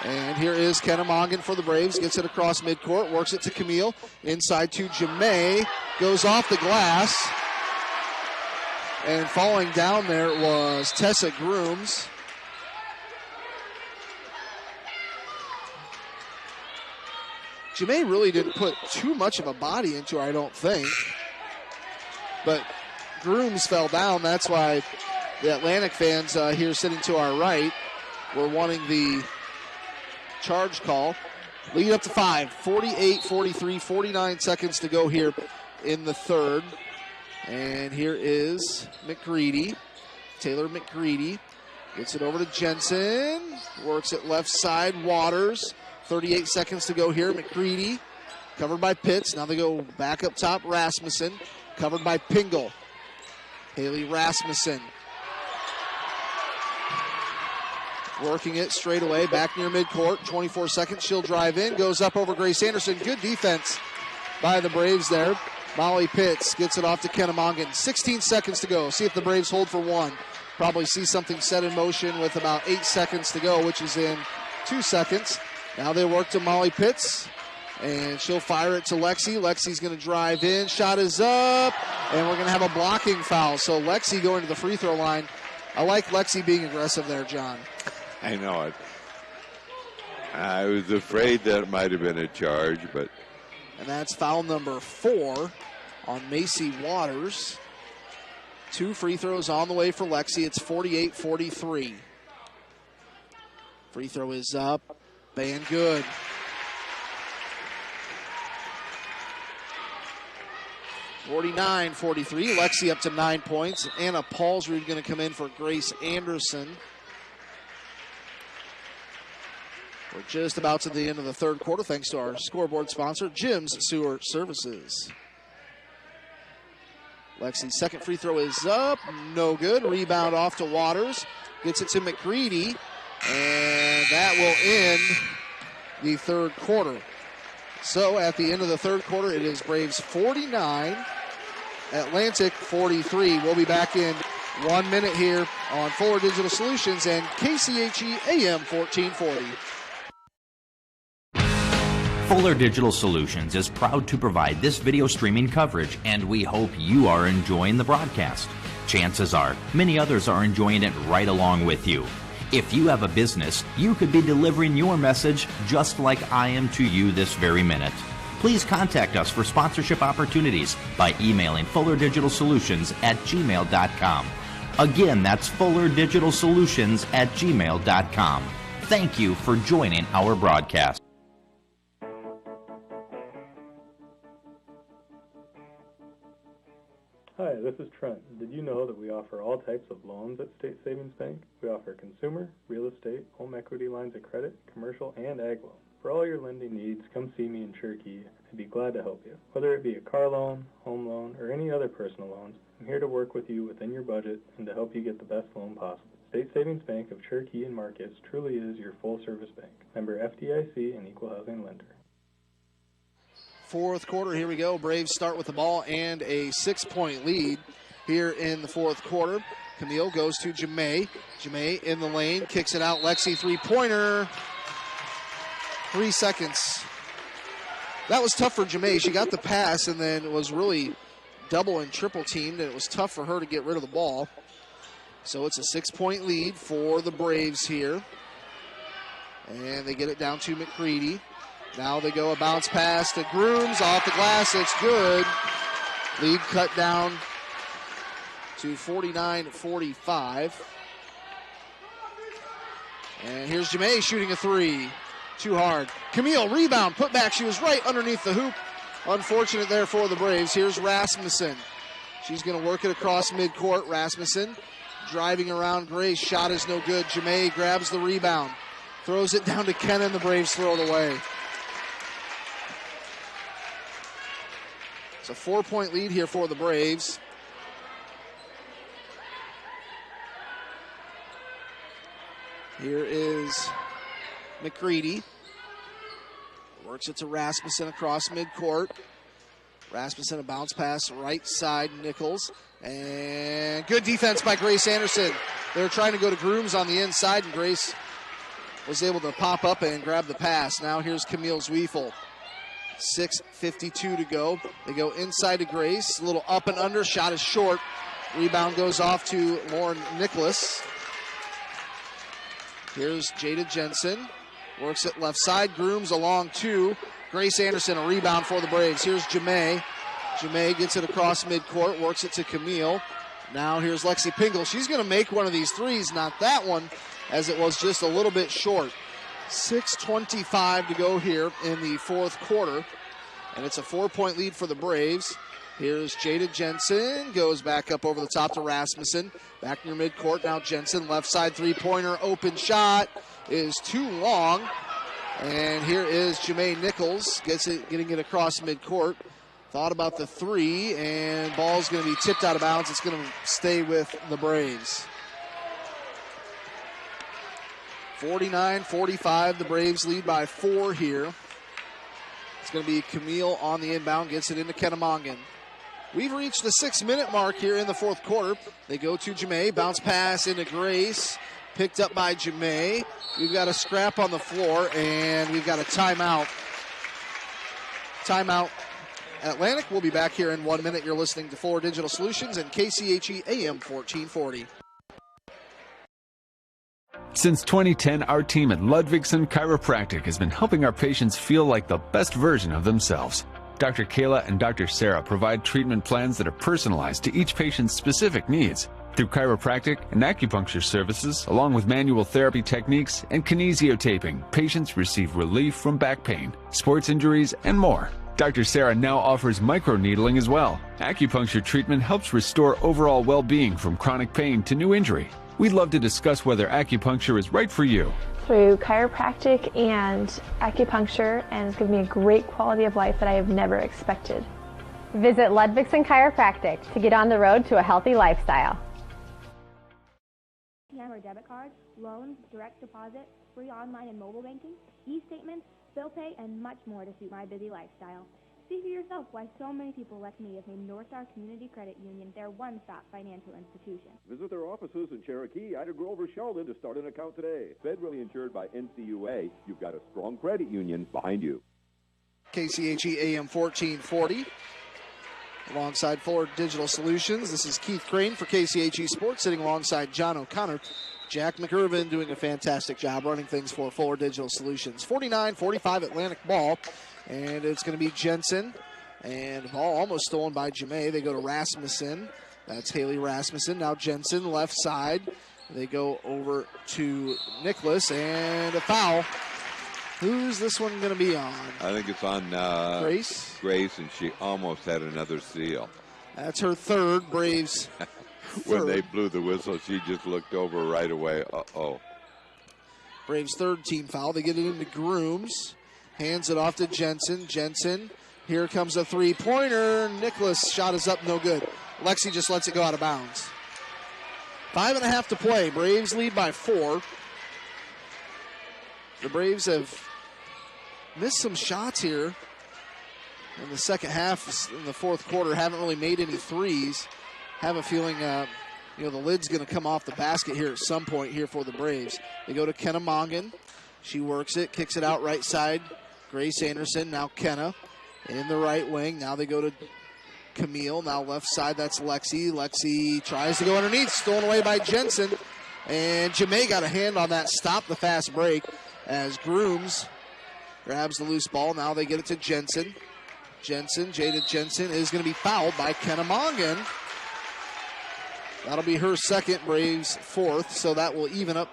And here is Kenna Mongan for the Braves, gets it across midcourt, works it to Camille, inside to Jamae, goes off the glass, and falling down there was Tessa Grooms. Jamae really didn't put too much of a body into her, I don't think. But Grooms fell down. That's why the Atlantic fans here sitting to our right were wanting the charge call. Lead up to 5, 48-43, 49 seconds to go here in the third. And here is McGreedy, Taylor McGreedy. Gets it over to Jensen, works it left side, Waters. 38 seconds to go here. McCready covered by Pitts. Now they go back up top. Rasmussen covered by Pingle. Haley Rasmussen working it straight away back near midcourt. 24 seconds. She'll drive in. Goes up over Grace Anderson. Good defense by the Braves there. Molly Pitts gets it off to Kenna Mongan. 16 seconds to go. See if the Braves hold for one. Probably see something set in motion with about 8 seconds to go, which is in 2 seconds. Now they work to Molly Pitts, and she'll fire it to Lexi. Lexi's going to drive in. Shot is up, and we're going to have a blocking foul. So Lexi going to the free throw line. I like Lexi being aggressive there, John. I know it. I was afraid that might have been a charge, but... And that's foul number 4 on Macy Waters. 2 free throws on the way for Lexi. It's 48-43. Free throw is up. Band good. (49-43). Lexi up to 9 points. Anna Paulsrud going to come in for Grace Anderson. We're just about to the end of the third quarter, thanks to our scoreboard sponsor, Jim's Sewer Services. Lexi's second free throw is up. No good. Rebound off to Waters. Gets it to McCready. And that will end the third quarter. So at the end of the third quarter, it is Braves 49, Atlantic 43. We'll be back in 1 minute here on Fuller Digital Solutions and KCHE AM 1440. Fuller Digital Solutions is proud to provide this video streaming coverage, and we hope you are enjoying the broadcast. Chances are, many others are enjoying it right along with you. If you have a business, you could be delivering your message just like I am to you this very minute. Please contact us for sponsorship opportunities by emailing fullerdigitalsolutions@gmail.com. Again, that's fullerdigitalsolutions@gmail.com. Thank you for joining our broadcast. Hi, this is Trent. Did you know that we offer all types of loans at State Savings Bank? We offer consumer, real estate, home equity lines of credit, commercial, and ag loans. For all your lending needs, come see me in Cherokee. I'd be glad to help you. Whether it be a car loan, home loan, or any other personal loans, I'm here to work with you within your budget and to help you get the best loan possible. State Savings Bank of Cherokee and Marcus truly is your full-service bank. Member FDIC and equal housing lender. Fourth quarter, here we go. Braves start with the ball and a 6-point lead here in the fourth quarter. Camille goes to Jamae. Jamae in the lane, kicks it out. Lexi, three-pointer. 3 seconds. That was tough for Jamae. She got the pass and then was really double and triple teamed, and it was tough for her to get rid of the ball. So it's a 6-point lead for the Braves here. And they get it down to McCready. Now they go a bounce pass to Grooms off the glass. It's good. Lead cut down to 49-45. And here's Jamae shooting a three. Too hard. Camille, rebound, put back. She was right underneath the hoop. Unfortunate there for the Braves. Here's Rasmussen. She's going to work it across midcourt. Rasmussen driving around Grace. Shot is no good. Jemay grabs the rebound. Throws it down to Kenna, and the Braves throw it away. It's a 4-point lead here for the Braves. Here is McCready. Works it to Rasmussen across midcourt. Rasmussen, a bounce pass right side, Nichols. And good defense by Grace Anderson. They were trying to go to Grooms on the inside, and Grace was able to pop up and grab the pass. Now here's Camille Zwiefel. 6:52 to go. They go inside to Grace. A little up and under. Shot is short. Rebound goes off to Lauren Nicholas. Here's Jada Jensen. Works it left side. Grooms along two. Grace Anderson, a rebound for the Braves. Here's Jemay. Jemay gets it across midcourt. Works it to Camille. Now here's Lexi Pingle. She's going to make one of these threes. Not that one, as it was just a little bit short. 6:25 to go here in the fourth quarter. And it's a 4-point lead for the Braves. Here's Jada Jensen. Goes back up over the top to Rasmussen. Back near midcourt. Now Jensen, left side three-pointer. Open shot is too long. And here is Jemay Nichols. Getting it across midcourt. Thought about the three, and ball's going to be tipped out of bounds. It's going to stay with the Braves. 49-45. The Braves lead by 4 here. It's going to be Camille on the inbound. Gets it into Kennemongan. We've reached the 6-minute mark here in the fourth quarter. They go to Jemay. Bounce pass into Grace. Picked up by Jemay. We've got a scrap on the floor, and we've got a timeout. Timeout. Atlantic. We'll be back here in 1 minute. You're listening to Fuller Digital Solutions and KCHE AM 1440. Since 2010, our team at Ludwigson Chiropractic has been helping our patients feel like the best version of themselves. Dr. Kayla and Dr. Sarah provide treatment plans that are personalized to each patient's specific needs. Through chiropractic and acupuncture services, along with manual therapy techniques and kinesiotaping, patients receive relief from back pain, sports injuries, and more. Dr. Sarah now offers microneedling as well. Acupuncture treatment helps restore overall well-being from chronic pain to new injury. We'd love to discuss whether acupuncture is right for you. Through chiropractic and acupuncture, and it's given me a great quality of life that I have never expected. Visit Ludwigson Chiropractic to get on the road to a healthy lifestyle. Or debit cards, loans, direct deposit, free online and mobile banking, e-statements, bill pay, and much more to suit my busy lifestyle. See for yourself why so many people like me have made North Star Community Credit Union their one-stop financial institution. Visit their offices in Cherokee, Ida Grove, or Sheldon to start an account today. Federally insured by NCUA, you've got a strong credit union behind you. KCHE AM 1440. Alongside Fuller Digital Solutions, this is Keith Crane for KCHE Sports, sitting alongside John O'Connor. Jack McIrvin doing a fantastic job running things for Fuller Digital Solutions. 49-45 Atlantic ball, and it's going to be Jensen. And the ball almost stolen by Jemay. They go to Rasmussen. That's Haley Rasmussen. Now Jensen, left side. They go over to Nicholas, and a foul. Who's this one going to be on? I think it's on Grace. Grace, and she almost had another steal. That's her third. Braves. When they blew the whistle, she just looked over right away. Uh-oh. Braves' third team foul. They get it into Grooms. Hands it off to Jensen. Jensen, here comes a three-pointer. Nicholas' shot is up, no good. Lexi just lets it go out of bounds. 5.5 to play. Braves lead by 4. The Braves have missed some shots here in the second half. In the fourth quarter, haven't really made any threes. Have a feeling, the lid's going to come off the basket here at some point here for the Braves. They go to Kennemongan. She works it, kicks it out right side. Grace Anderson, now Kenna in the right wing. Now they go to Camille, now left side, that's Lexi. Lexi tries to go underneath, stolen away by Jensen. And Jemay got a hand on that, stop the fast break as Grooms grabs the loose ball. Now they get it to Jensen. Jada Jensen is going to be fouled by Kennemongan. That'll be her second, Braves' fourth, so that will even up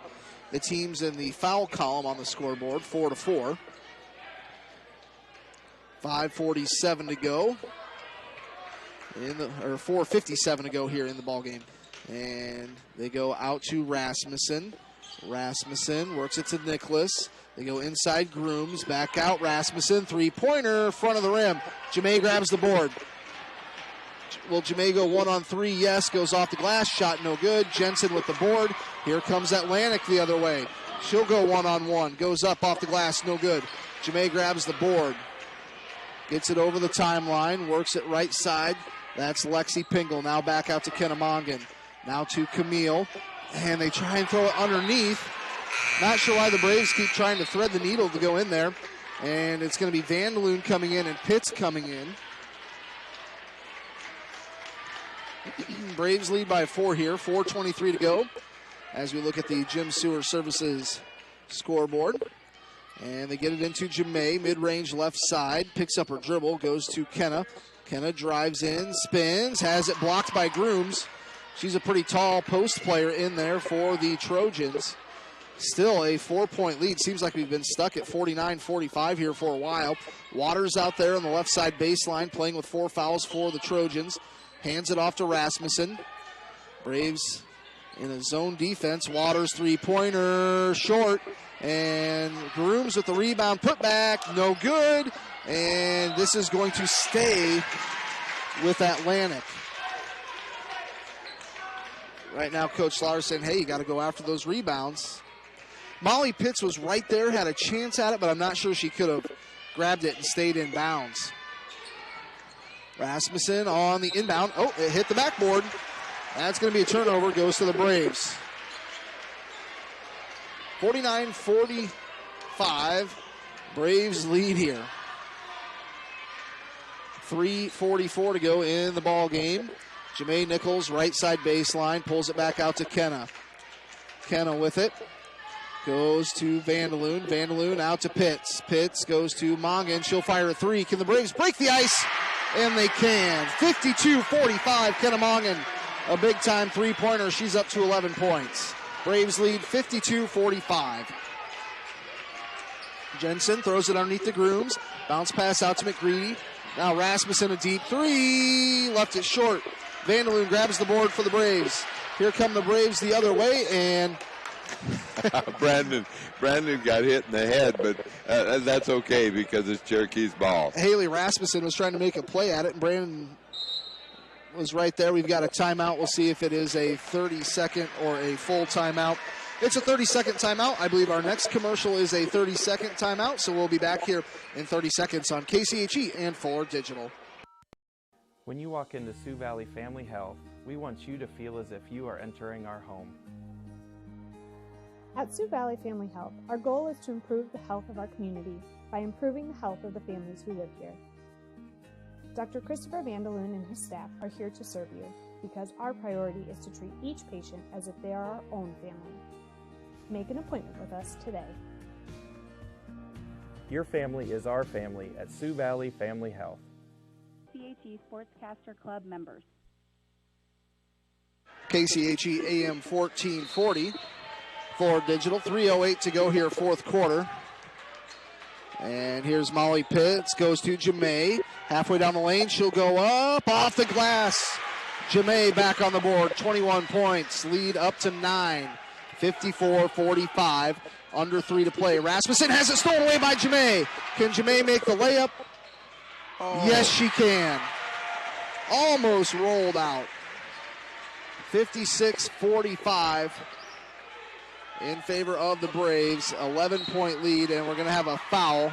the teams in the foul column on the scoreboard, 4-4. 5:47 to go, 4:57 to go here in the ball game. And they go out to Rasmussen. Rasmussen works it to Nicholas. They go inside Grooms, back out Rasmussen, three-pointer, front of the rim. Jamae grabs the board. Will Jamae go 1-on-3? Yes, goes off the glass, shot no good. Jensen with the board. Here comes Atlantic the other way. She'll go 1-on-1, goes up off the glass, no good. Jamae grabs the board. Gets it over the timeline, works it right side. That's Lexi Pingle, now back out to Kennemongan. Now to Camille, and they try and throw it underneath. Not sure why the Braves keep trying to thread the needle to go in there. And it's going to be Vandaloon coming in and Pitts coming in. Braves lead by 4 here, 4:23 to go as we look at the Jim Sewer Services scoreboard. And they get it into Jamae, mid-range left side, picks up her dribble, goes to Kenna. Kenna drives in, spins, has it blocked by Grooms. She's a pretty tall post player in there for the Trojans. Still a 4-point lead. Seems like we've been stuck at 49-45 here for a while. Waters out there on the left side baseline playing with 4 fouls for the Trojans. Hands it off to Rasmussen. Braves in a zone defense. Waters three-pointer short. And Grooms with the rebound. Put back. No good. And this is going to stay with Atlantic. Right now, Coach Slaughter saying, hey, you got to go after those rebounds. Molly Pitts was right there, had a chance at it, but I'm not sure she could have grabbed it and stayed in bounds. Rasmussen on the inbound. Oh, it hit the backboard. That's going to be a turnover, goes to the Braves. 49-45, Braves lead here. 3:44 to go in the ball game. Jamae Nichols, right side baseline, pulls it back out to Kenna. Kenna with it. Goes to Vandaloon. Vandaloon out to Pitts. Pitts goes to Mongan. She'll fire a three. Can the Braves break the ice? And they can. 52-45, Kenna Mongan. A big-time three-pointer. She's up to 11 points. Braves lead 52-45. Jensen throws it underneath the Grooms. Bounce pass out to McGreedy. Now Rasmussen, a deep three. Left it short. Vandaloon grabs the board for the Braves. Here come the Braves the other way, and Brandon got hit in the head, but that's okay because it's Cherokee's ball. Haley Rasmussen was trying to make a play at it, and Brandon was right there. We've got a timeout. We'll see if it is a 30-second or a full timeout. It's a 30-second timeout. I believe our next commercial is a 30-second timeout, so we'll be back here in 30 seconds on KCHE and Fuller Digital. When you walk into Sioux Valley Family Health, we want you to feel as if you are entering our home. At Sioux Valley Family Health, our goal is to improve the health of our community by improving the health of the families who live here. Dr. Christopher Vandaloon and his staff are here to serve you because our priority is to treat each patient as if they are our own family. Make an appointment with us today. Your family is our family at Sioux Valley Family Health. KCHE Sportscaster Club members. KCHE AM 1440. Fuller Digital, 3:08 to go here, fourth quarter. And here's Molly Pitts, goes to Jamae. Halfway down the lane, she'll go up, off the glass. Jamae back on the board, 21 points, lead up to 9. 54-45, under 3 to play. Rasmussen has it stolen away by Jamae. Can Jamae make the layup? Oh. Yes, she can. Almost rolled out. 56-45 in favor of the Braves. 11-point lead, and we're going to have a foul.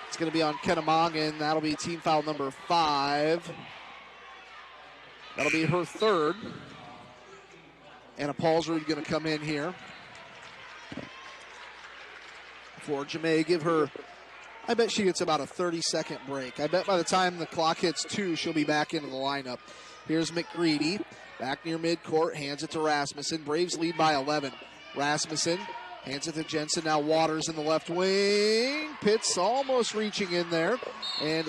It's going to be on Kennemongan. That'll be team foul number 5. That'll be her third. Anna Paulsrud going to come in here for Jamae. Give her, I bet she gets about a 30-second break. I bet by the time the clock hits 2, she'll be back into the lineup. Here's McGreedy, back near midcourt, hands it to Rasmussen. Braves lead by 11. Rasmussen hands it to Jensen. Now Waters in the left wing. Pitts almost reaching in there. And,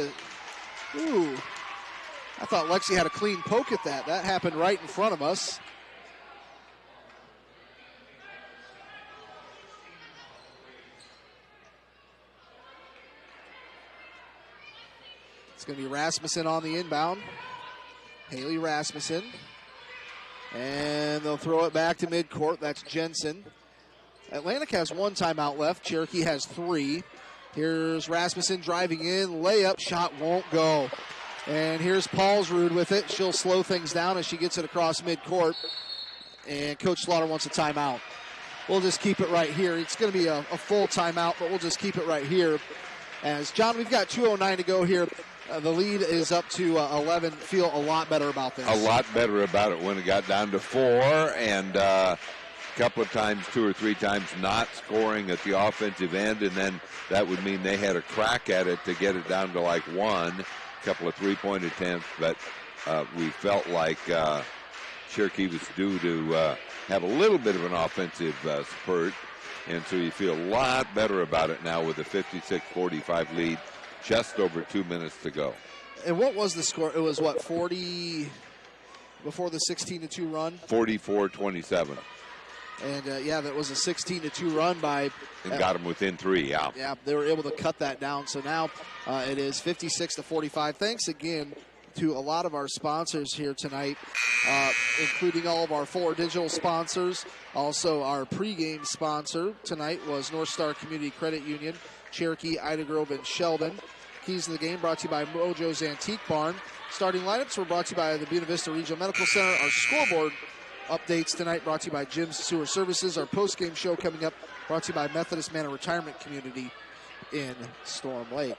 I thought Lexi had a clean poke at that. That happened right in front of us. It's going to be Rasmussen on the inbound. Haley Rasmussen. And they'll throw it back to midcourt. That's Jensen. Atlantic has 1 timeout left. Cherokee has 3. Here's Rasmussen driving in. Layup shot won't go. And here's Paulsrud with it. She'll slow things down as she gets it across midcourt. And Coach Slaughter wants a timeout. We'll just keep it right here. It's going to be a full timeout, but we'll just keep it right here. As John, we've got 2:09 to go here. The lead is up to 11. Feel a lot better about this. A lot better about it when it got down to 4, and a couple of times, 2 or 3 times, not scoring at the offensive end, and then that would mean they had a crack at it to get it down to like 1. A couple of 3-point attempts, but we felt like Cherokee was due to have a little bit of an offensive spurt, and so you feel a lot better about it now with a 56-45 lead, just over 2 minutes to go. And what was the score? It was, 40 before the 16-2 run? 44-27. And, that was a 16-2 run by... And got them within 3, yeah. Yeah, they were able to cut that down. So now it is 56-45. Thanks again to a lot of our sponsors here tonight, including all of our Fuller Digital sponsors. Also, our pregame sponsor tonight was North Star Community Credit Union, Cherokee, Ida Grove, and Sheldon. Keys to the game brought to you by Mojo's Antique Barn. Starting lineups were brought to you by the Buena Vista Regional Medical Center. Our scoreboard updates tonight brought to you by Jim's Sewer Services. Our postgame show coming up brought to you by Methodist Manor Retirement Community in Storm Lake.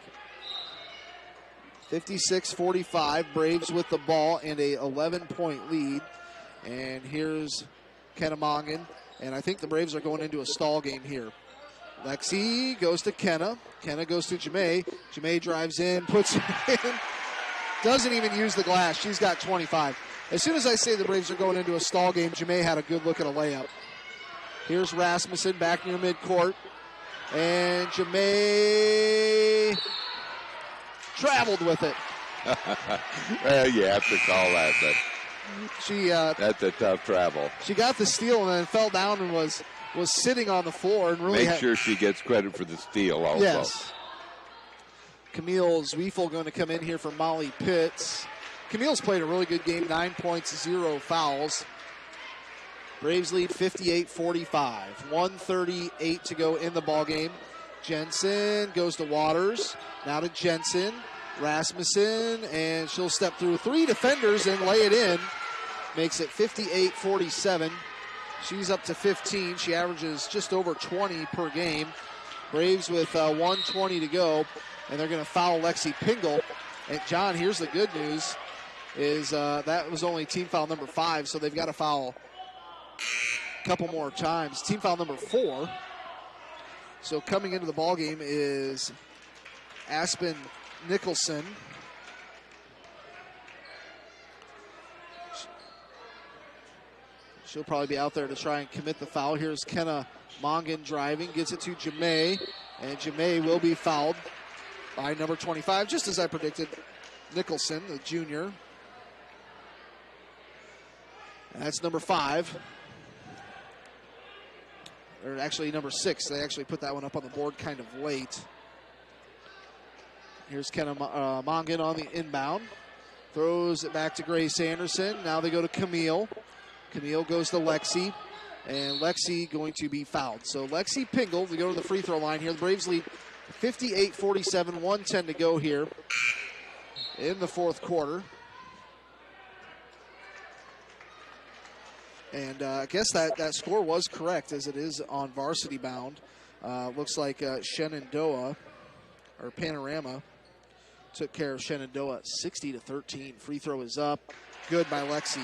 56-45, Braves with the ball and a 11-point lead. And here's Kennemongan. And I think the Braves are going into a stall game here. Lexi goes to Kenna. Kenna goes to Jamae. Jamae drives in, puts it in. Doesn't even use the glass. She's got 25. As soon as I say the Braves are going into a stall game, Jamae had a good look at a layup. Here's Rasmussen back near midcourt. And Jamae traveled with it. Well, you have to call that, but that's a tough travel. She got the steal and then fell down and was sitting on the floor and really make sure she gets credit for the steal also. Yes. Camille Zwiefel going to come in here for Molly Pitts. Camille's played a really good game, 9 points, 0 fouls. Braves lead 58-45. 1:38 to go in the ball game. Jensen goes to Waters. Now to Jensen. Rasmussen, and she'll step through 3 defenders and lay it in. Makes it 58-47. She's up to 15. She averages just over 20 per game. Braves with 1:20 to go, and they're going to foul Lexi Pingle. And, John, here's the good news, is that was only team foul number 5, so they've got to foul a couple more times. Team foul number 4. So coming into the ballgame is Aspen Nicholson. She'll probably be out there to try and commit the foul. Here's Kenna Mongan driving, gets it to Jamae, and Jamae will be fouled by number 25, just as I predicted, Nicholson, the junior. And that's number 5. Or actually number 6. They actually put that one up on the board kind of late. Here's Kenna Mongan on the inbound. Throws it back to Grace Anderson. Now they go to Camille. Camille goes to Lexi. And Lexi going to be fouled. So Lexi Pingle, we go to the free throw line here. The Braves lead 58-47, 1:10 to go here in the fourth quarter. And I guess that score was correct, as it is on Varsity Bound. Looks like Shenandoah, or Panorama, took care of Shenandoah 60-13. Free throw is up. Good by Lexi.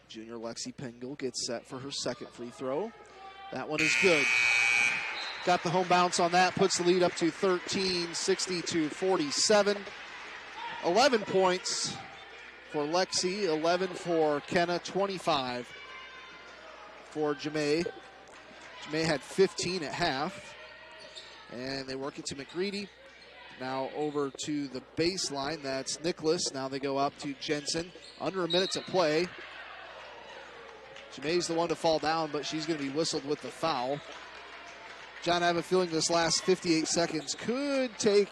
Junior Lexi Pingle gets set for her second free throw. That one is good. Got the home bounce on that, puts the lead up to 13, 60-47. 11 points for Lexi, 11 for Kenna, 25 for Jamae. Jamae had 15 at half. And they work it to McGreedy. Now over to the baseline, that's Nicholas. Now they go up to Jensen. Under a minute to play. Jamae's the one to fall down, but she's going to be whistled with the foul. John, I have a feeling this last 58 seconds could take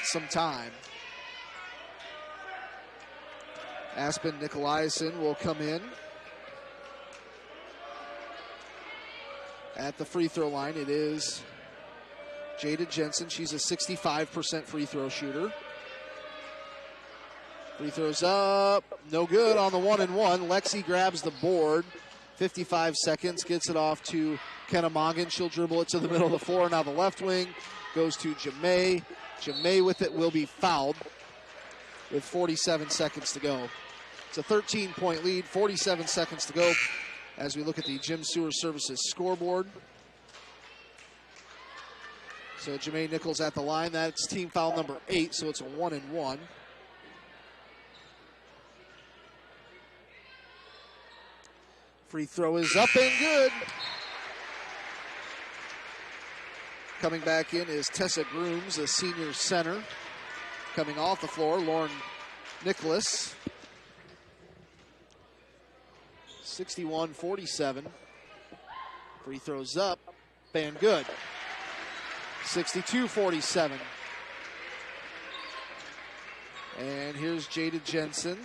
some time. Aspen Nicolaisen will come in at the free throw line. It is Jada Jensen. She's a 65% free throw shooter. Free throws up, no good on the 1-and-1. Lexi grabs the board. 55 seconds, gets it off to Kenna Mongan. She'll dribble it to the middle of the floor. Now the left wing goes to Jamay. Jamay with it will be fouled with 47 seconds to go. It's a 13-point lead, 47 seconds to go as we look at the Jim Sewer Services scoreboard. So Jamay Nichols at the line. That's team foul number 8, so it's a 1-and-1. Free throw is up and good. Coming back in is Tessa Grooms, a senior center. Coming off the floor, Lauren Nicholas. 61-47. Free throws up and good. 62-47. And here's Jada Jensen.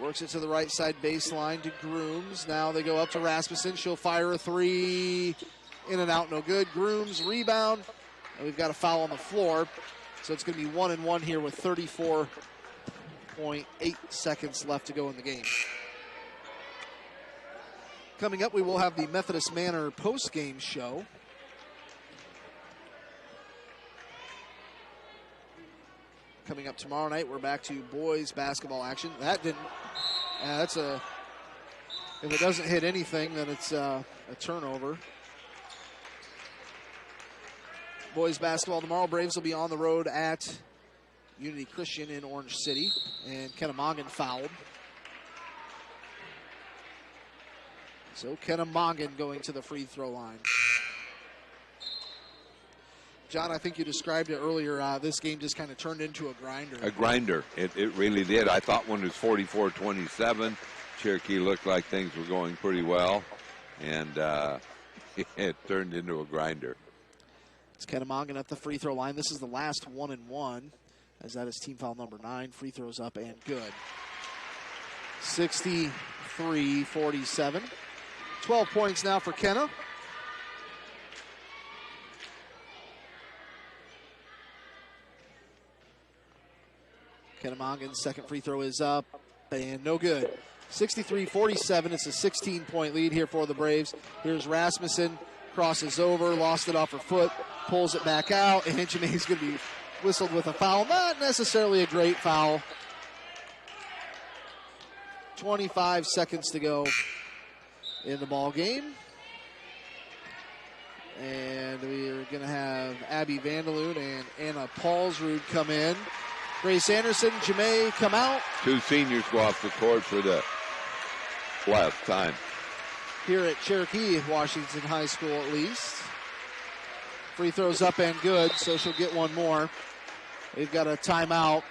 Works it to the right side baseline to Grooms. Now they go up to Rasmussen. She'll fire a three. In and out, no good. Grooms rebound. And we've got a foul on the floor. So it's going to be 1-and-1 here with 34.8 seconds left to go in the game. Coming up, we will have the Methodist Manor post-game show. Coming up tomorrow night, we're back to boys basketball action. That didn't. That's a. If it doesn't hit anything, then it's a turnover. Boys basketball tomorrow. Braves will be on the road at Unity Christian in Orange City, and Kennemongan fouled. So Kennemongan going to the free throw line. John, I think you described it earlier. This game just kind of turned into a grinder. A grinder. It really did. I thought when it was 44-27, Cherokee looked like things were going pretty well, and it turned into a grinder. It's Kennemongan at the free throw line. This is the last 1-and-1, as that is team foul number 9. Free throws up and good. 63-47. 12 points now for Kenna. Kennemongan's second free throw is up and no good. 63-47. It's a 16-point lead here for the Braves. Here's Rasmussen, crosses over, lost it off her foot, pulls it back out, and Jamay's going to be whistled with a foul. Not necessarily a great foul. 25 seconds to go in the ball game. And we are going to have Abby Vandeloon and Anna Paulsrud come in. Grace Anderson, Jamay come out. Two seniors go off the court for the last time. Here at Cherokee, Washington High School at least. Free throws up and good, so she'll get one more. We've got a timeout.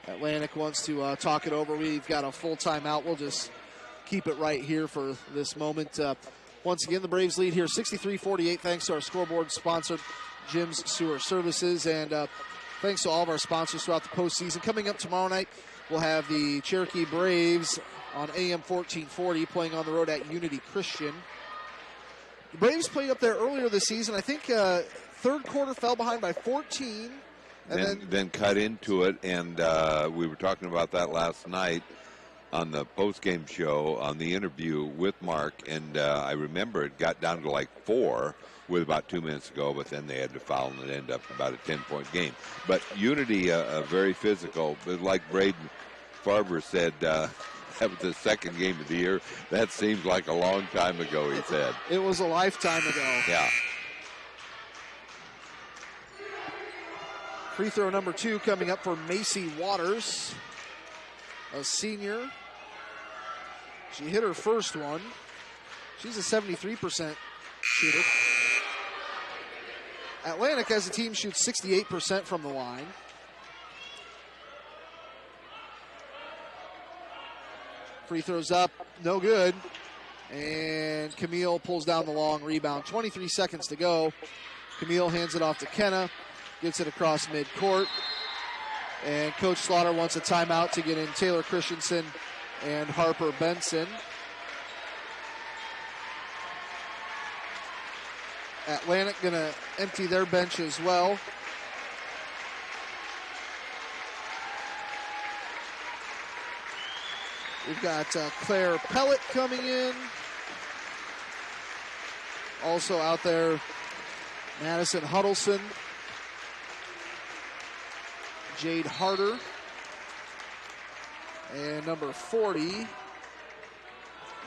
Atlantic wants to talk it over. We've got a full timeout. We'll just keep it right here for this moment. Once again, the Braves lead here 63-48 thanks to our scoreboard sponsor, Jim's Sewer Services. And thanks to all of our sponsors throughout the postseason. Coming up tomorrow night, we'll have the Cherokee Braves on AM 1440 playing on the road at Unity Christian. The Braves played up there earlier this season. I think third quarter fell behind by 14. And then cut into it, and we were talking about that last night on the post-game show on the interview with Mark, and I remember it got down to like 4 with about 2 minutes to go, but then they had to foul and it ended up about a 10-point game. But Unity, very physical, but like Braden Farber said, that was the second game of the year. That seems like a long time ago, he said. It was a lifetime ago. Yeah. Free throw number 2 coming up for Macy Waters, a senior. She hit her first one. She's a 73% shooter. Atlantic as a team shoots 68% from the line. Free throws up, no good. And Camille pulls down the long rebound. 23 seconds to go. Camille hands it off to Kenna. Gets it across midcourt. And Coach Slaughter wants a timeout to get in Taylor Christensen and Harper Benson. Atlantic going to empty their bench as well. We've got Claire Pellet coming in. Also out there, Madison Huddleston, Jade Harder, and number 40,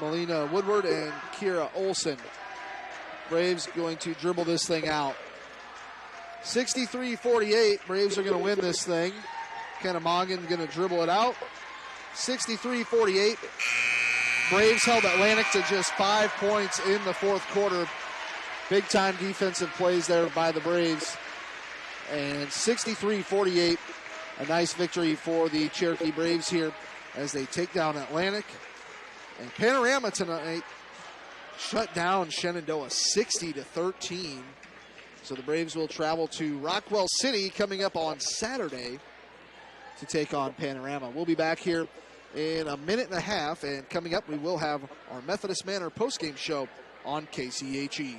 Melina Woodward and Kira Olson. Braves going to dribble this thing out. 63-48, Braves are going to win this thing. Kenna Moggan going to dribble it out. 63-48. Braves held Atlantic to just 5 points in the fourth quarter. Big time defensive plays there by the Braves. And 63-48, a nice victory for the Cherokee Braves here as they take down Atlantic. And Panorama tonight shut down Shenandoah 60-13. So the Braves will travel to Rockwell City coming up on Saturday to take on Panorama. We'll be back here in a minute and a half, and coming up we will have our Methodist Manor postgame show on KCHE.